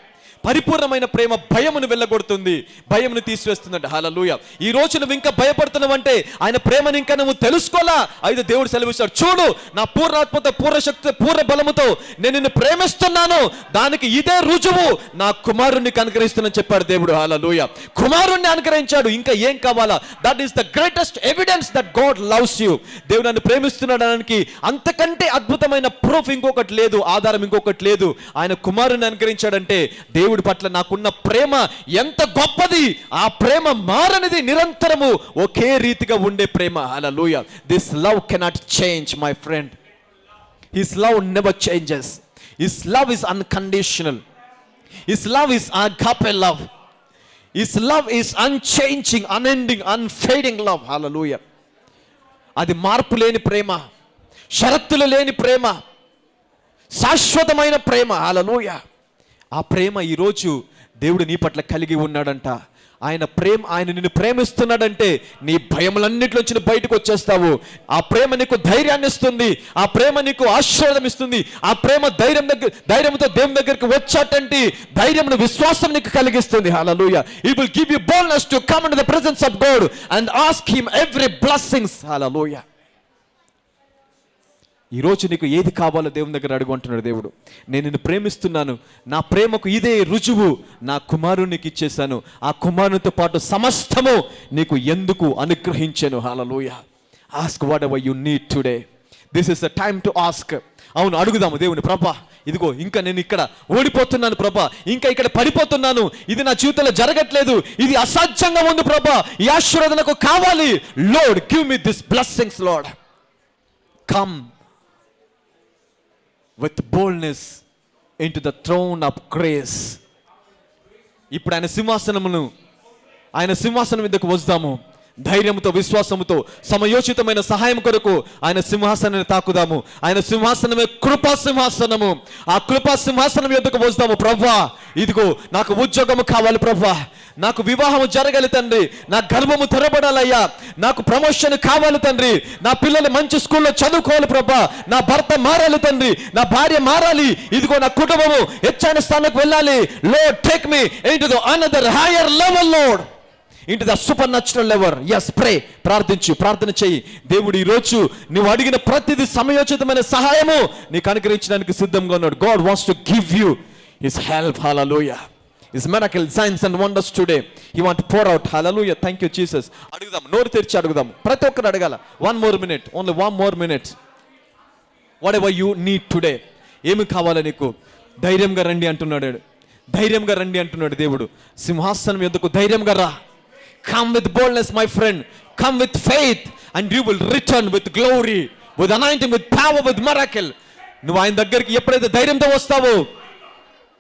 పరిపూర్ణమైన ప్రేమ భయమును వెళ్ళగొడుతుంది, భయమును తీసివేస్తుందంట. హల్లెలూయా. ఈ రోజు నువ్వు ఇంకా భయపడుతున్నావంటే ఆయన ప్రేమను ఇంకా నువ్వు తెలుసుకోలా. అయితే దేవుడు సెలవిస్తాడు, చూడు నా పూర్ణాత్మతో, పూర్ణ శక్తితో, పూర్ణ బలముతో నేను నిన్ను ప్రేమిస్తున్నాను. దానికి ఇదే రుజువు నా కుమారుణ్ణి అనుగ్రహిస్తున్నాను చెప్పాడు దేవుడు. హల్లెలూయా. కుమారుణ్ణి అనుగ్రహించాడు. ఇంకా ఏం కావాలా? That is the greatest evidence that God loves you. దేవుడు నన్ను ప్రేమిస్తున్నాడు అనడానికి అంతకంటే అద్భుతమైన ప్రూఫ్ ఇంకొకటి లేదు, ఆధారం ఇంకొకటి లేదు. ఆయన కుమారుణ్ణి అనుగ్రహించాడంటే దేవుడి పట్ల నాకున్న ప్రేమ ఎంత గొప్పది. ఆ ప్రేమ మారనిది, నిరంతరము ఒకే రీతిగా ఉండే ప్రేమ. Hallelujah. This love cannot change my friend. His love never changes. His love is unconditional. His love is agape love. His love is unchanging, unending, unfading love. Hallelujah. అది మార్పు లేని ప్రేమ, షరతులు లేని ప్రేమ, శాశ్వతమైన ప్రేమ. హల్లెలూయా. ఆ ప్రేమ ఈరోజు దేవుడు నీ పట్ల కలిగి ఉన్నాడంట. ఆయన నిన్ను ప్రేమిస్తున్నాడంటే నీ భయములన్నిటిలోంచి బయటకు వచ్చేస్తావు. ఆ ప్రేమ నీకు ధైర్యాన్ని ఇస్తుంది. ఆ ప్రేమ నీకు ఆశీర్వాదం ఇస్తుంది. ఆ ప్రేమ ధైర్యంతో దేవుని దగ్గరికి వచ్చాటంటే ధైర్యం, విశ్వాసం నీకు కలిగిస్తుంది. హల్లెలూయా. It will give you boldness to come into the presence of God and ask him every blessings. హల్లెలూయా. ఈరోజు నీకు ఏది కావాలో దేవుని దగ్గర అడుగుంటున్నాడు దేవుడు. నేను నిన్ను ప్రేమిస్తున్నాను, నా ప్రేమకు ఇదే రుజువు, నా కుమారుని నీకు ఇచ్చేసాను, ఆ కుమారునితో పాటు సమస్తము నీకు ఎందుకు అనుగ్రహించాను. Hallelujah. Ask whatever you need today. This is the time to ask. అవును, అడుగుదాము దేవుని, ప్రభా ఇదిగో ఇంకా నేను ఇక్కడ ఓడిపోతున్నాను ప్రభా, ఇంకా ఇక్కడ పడిపోతున్నాను, ఇది నా జీవితంలో జరగట్లేదు, ఇది అసాధ్యంగా ఉంది ప్రభా, ఈ ఆశీర్వాదం నాకు కావాలి. Lord give me this blessings Lord. Come with boldness into the throne of grace. ఇప్పుడు ఆయన సింహాసనం మీదకు వస్తాము. ధైర్యంతో, విశ్వాసముతో, సమయోచితమైన సహాయం కొరకు ఆయన సింహాసనాన్ని తాకుదాము. ఆయన సింహాసనమే కృపా సింహాసనము. ఆ కృపా సింహాసనం యొద్దకు వస్తాము. ప్రభా ఇదిగో నాకు ఉద్యోగము కావాలి ప్రభా, నాకు వివాహము జరగాలి తండ్రి, నా గర్భము తెరబడాలయ్యా, నాకు ప్రమోషన్ కావాలి తండ్రి, నా పిల్లలు మంచి స్కూల్లో చదువుకోవాలి ప్రభా, నా భర్త మారాలి తండ్రి, నా భార్య మారాలి, ఇదిగో నా కుటుంబము హెచ్చైన స్థానానికి వెళ్ళాలి. Lord take me into the another higher level Lord, into the supernatural level. Yes, pray, ప్రార్థన చెయ్యి. దేవుడు ఈరోజు నువ్వు అడిగిన ప్రతిదీ సమయోచితమైన సహాయము నీకు అనుగ్రహించడానికి సిద్ధంగా ఉన్నాడు. God wants to give you his help. Hallelujah. His miracle, signs and wonders today. He want to pour out. Hallelujah. Thank you, Jesus. అడుగుదాం, నోరు తెరిచి అడుగుదాం. ప్రతి ఒక్కరు అడగాల. 1 more minute. Only 1 more minute. Whatever you need today. ఏమి కావాలా నీకు? ధైర్యంగా రండి అంటున్నాడు. ధైర్యంగా రండి అంటున్నాడు దేవుడు. సింహాసనం యొద్దకు ధైర్యంగా రా. Come with boldness, my friend. Come with faith and you will return with glory, with anointing, with power, with miracle. నువ్వు ఆయన దగ్గరికి ఎప్పుడైతే ధైర్యంతో వస్తావో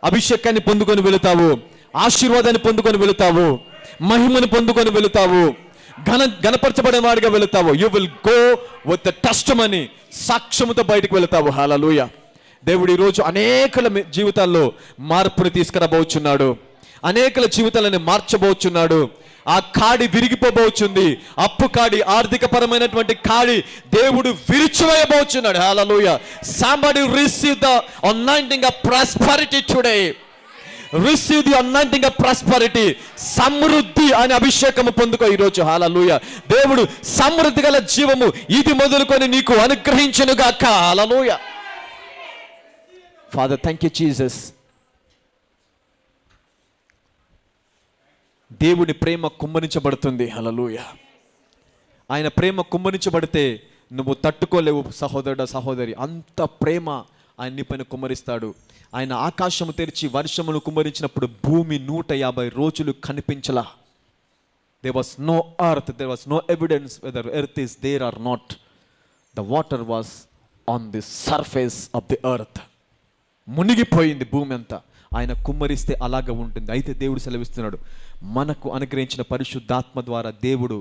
అభిషేకాన్ని పొందుకొని వెళుతావు, ఆశీర్వాదాన్ని పొందుకొని వెళుతావు, మహిమను పొందుకొని వెళుతావు, ఘనపరచబడిన వాడిగా వెళుతావు. You will go with the testimony, సాక్ష్యముతో బయటకు వెళుతావు. హల్లెలూయా. దేవుడు ఈరోజు అనేకల జీవితాల్లో మార్పుని తీసుకురాబోచున్నాడు. అనేకల జీవితాలను మార్చబోచున్నాడు. ఆ కాడి విరిగిపోబోచుంది. అప్పు కాడి, ఆర్థిక పరమైనటువంటి కాడి దేవుడు విరిచివేయబోచున్నాడు. హల్లెలూయా. Somebody receive the anointing of prosperity today. Receive the anointing of prosperity. సమృద్ధి అనే అభిషేకము పొందుకో ఈరోజు. హల్లెలూయా. దేవుడు సమృద్ధి గల జీవము ఇది మొదలుకొని నీకు అనుగ్రహించును గాక. హల్లెలూయా. Father, thank you Jesus. దేవుని ప్రేమ కుమ్మరించబడుతుంది. హల్లెలూయా. ఆయన ప్రేమ కుమ్మరించబడితే నువ్వు తట్టుకోలేవు సహోదరుడా, సహోదరి. అంత ప్రేమ ఆయన నీ పైన కుమ్మరిస్తాడు. ఆయన ఆకాశము తెరిచి వర్షమును కుమ్మరించినప్పుడు భూమి 150 రోజులు కనిపించలా. There was no earth, there was no evidence whether earth is there or not. The water was on the surface of the earth. మునిగిపోయింది భూమి అంతా. ఆయన కుమ్మరిస్తే అలాగ ఉంటుంది. అయితే దేవుడు సెలవిస్తున్నాడు, మనకు అనుగ్రహించిన పరిశుద్ధాత్మ ద్వారా దేవుడు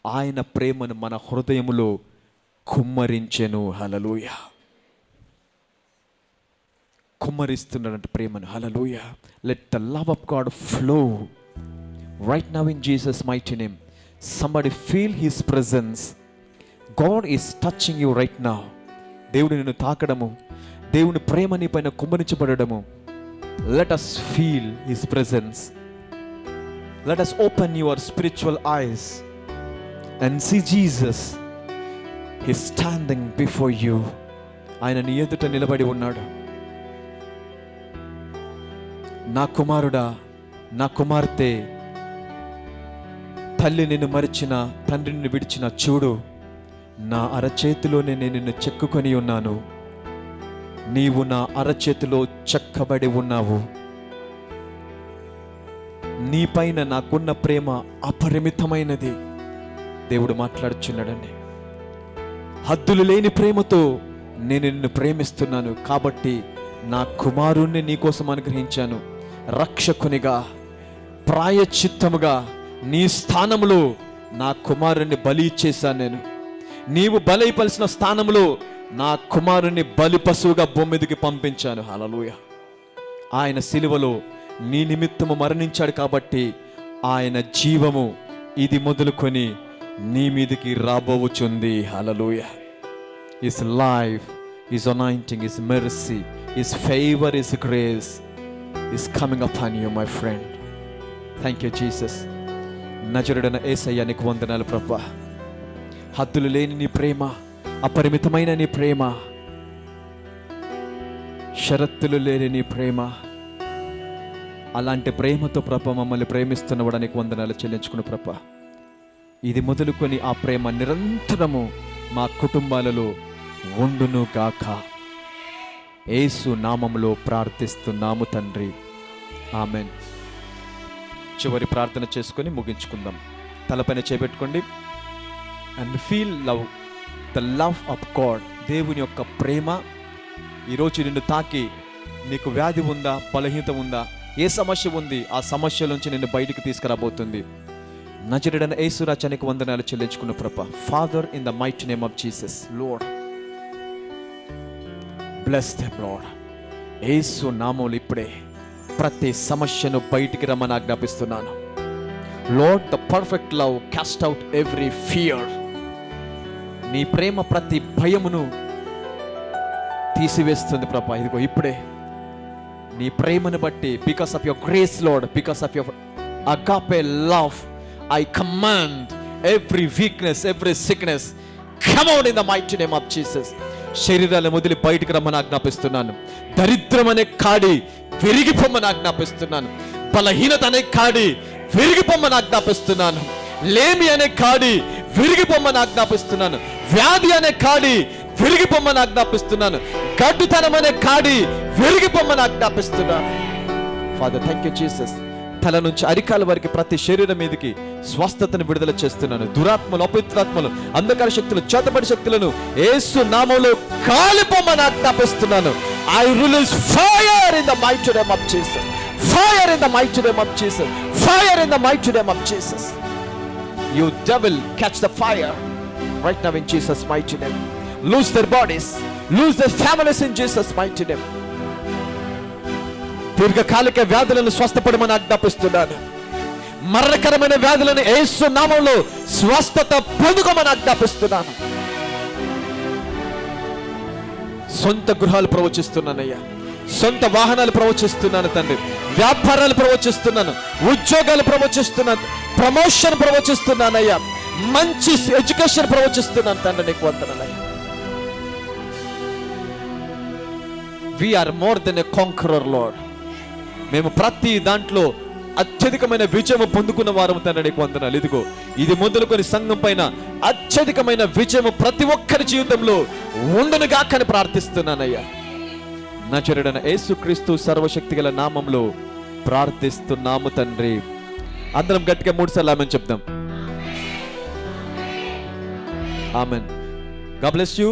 ఆయన ప్రేమను మన హృదయములో కుమ్మరించెను. హల్లెలూయా. కుమ్మరిస్తున్నాడంట ప్రేమను. Hallelujah. Let the love of God flow right now in Jesus mighty name. Somebody feel his presence. God is touching you right now. దేవుడు నిన్ను తాకడము, దేవుని ప్రేమ నీ పైన కుమ్మరించబడము. Let us feel his presence. Let us open your spiritual eyes and see Jesus. He is standing before you. ఆయన నీ ఎదుట నిలబడి ఉన్నాడు. నా కుమారుడా, నా కుమార్తె, తల్లి నిన్ను మరిచిన, తండ్రిని విడిచిన చూడు, నా అరచేతిలోనే నేను నిన్ను చెక్కుకొని ఉన్నాను. నీవు నా అరచేతిలో చెక్కబడి ఉన్నావు. నీపైన నాకున్న ప్రేమ అపరిమితమైనది. దేవుడు మాట్లాడుచున్నాడండి. హద్దులు లేని ప్రేమతో నేను నిన్ను ప్రేమిస్తున్నాను. కాబట్టి నా కుమారుణ్ణి నీకోసం అనుగ్రహించాను. రక్షకునిగా, ప్రాయశ్చిత్తముగా నీ స్థానములో నా కుమారుణ్ణి బలి ఇచ్చేశాను. నేను నీవు బలైపలిసిన స్థానంలో నా కుమారుని బలి పశువుగా భూమి మీదకి పంపించాను. హల్లెలూయా. ఆయన సిలువలో నీ నిమిత్తము మరణించాడు కాబట్టి ఆయన జీవము ఇది మొదలుకొని నీ మీదకి రాబోచుంది. Hallelujah. His life, his anointing, his mercy, his favour, his grace is coming upon you, my friend. Thank you, Jesus. నజరుడైన యేసయ్య నీకు వందనాలు ప్రభువా. హద్దులు లేని నీ ప్రేమ, అపరిమితమైన నీ ప్రేమ, షరతులు లేని నీ ప్రేమ, అలాంటి ప్రేమతో ప్రభ మమ్మల్ని ప్రేమిస్తున్నవాడు నీకు వందనాలు చెల్లించుకుని ప్రభ. ఇది మొదలుకొని ఆ ప్రేమ నిరంతరము మా కుటుంబాలలో ఉండును గాక. యేసు నామములో ప్రార్థిస్తున్నాము తండ్రి, ఆమెన్. చివరి ప్రార్థన చేసుకొని ముగించుకుందాం. తలపైన చేపెట్టుకోండి. And feel the love of God. దేవుని యొక్క ప్రేమ ఈరోజు నిన్ను తాకి, నీకు వ్యాధి ఉందా, బలహీనత ఉందా, ఏ సమస్య ఉంది, ఆ సమస్య నుంచి నిన్ను బయటికి తీసుకురాబోతుంది. నజరేయుడైన యేసు రాజ్యానికి వందనాలు చెల్లించుకున్న ప్రభా. Father, in the mighty name of Jesus, Lord bless them Lord. యేసు నామములో ఇప్పుడే ప్రతి సమస్యను బయటికి రమ్మని ఆజ్ఞాపిస్తున్నాను. Lord, the perfect love cast out every fear. నీ ప్రేమ ప్రతి భయమును తీసివేస్తుంది ప్రభా. ఇదిగో ఇప్పుడే నీ ప్రేమను బట్టి, because of your grace lord, because of your agape love, I command every weakness, every sickness come out in the mighty name of Jesus. శరీరాల మొదలు బయటికి రమ్మని ఆజ్ఞాపిస్తున్నాను. దరిద్రం అనే కాడి విరిగిపోమ్మని ఆజ్ఞాపిస్తున్నాను. బలహీనత అనే కాడి విరిగిపోమ్మని ఆజ్ఞాపిస్తున్నాను. లేమి అనే కాడి విరిగిపోమ్మని ఆజ్ఞాపిస్తున్నాను. వ్యాధి అనే కాడి విరిగిపోమ్మని ఆజ్ఞాపిస్తున్నాను. గడ్డుతనం అనే కాడి విరిగిపోమ్మని ఆజ్ఞాపిస్తున్నాను. Father, thank you Jesus. తల నుంచి అరికాల వరకు ప్రతి శరీరం మీదకి స్వస్థతను విడుదల చేస్తున్నాను. దురాత్మలు, అపవిత్రాత్మలు, అంధకార శక్తులు, చేతబడి శక్తులను యేసు నామములో కాలిపోమని ఆజ్ఞాపిస్తున్నాను. I release fire in the mighty name of Jesus. Fire in the mighty name of Jesus. Fire in the mighty name of Jesus. You devil, catch the fire right now in Jesus' mighty name. Lose their bodies, lose their families in Jesus' mighty name. దీర్ఘకాలిక వ్యాధులను స్వస్థపడమని ఆజ్ఞాపిస్తున్నాను. మరణకరమైన వ్యాధులను యేసు నామములో స్వస్థత పొందుకోమని ఆజ్ఞాపిస్తున్నాను. సొంత గృహాలు ప్రవచిస్తున్నానయ్యా, సొంత వాహనాలు ప్రవచిస్తున్నాను తండ్రి, వ్యాపారాలు ప్రవచిస్తున్నాను, ఉద్యోగాలు ప్రవచిస్తున్నాను, ప్రమోషన్ ప్రవచిస్తున్నానయ్యా, మంచి ఎడ్యుకేషన్ ప్రవచిస్తున్నాను తండ్రి. నీకు వందనాలయ్యా. We are more than a conqueror, Lord. మేము ప్రతి దాంట్లో అత్యధికమైన విజయం పొందుకున్న వారం తండ్రి. నీకు వందనాలు. ఇదిగో ఇది మొదలుకొని సంఘం పైన అత్యధికమైన విజయం ప్రతి ఒక్కరి జీవితంలో ఉండునుగాకని ప్రార్థిస్తున్నానయ్యా. నజరేయుడైన యేసుక్రీస్తు సర్వశక్తి గల నామంలో ప్రార్థిస్తున్నాము తండ్రి. అందరం గట్టిగా 3 సార్లు ఆమేన్ చెప్దాం. ఆమేన్. God bless you.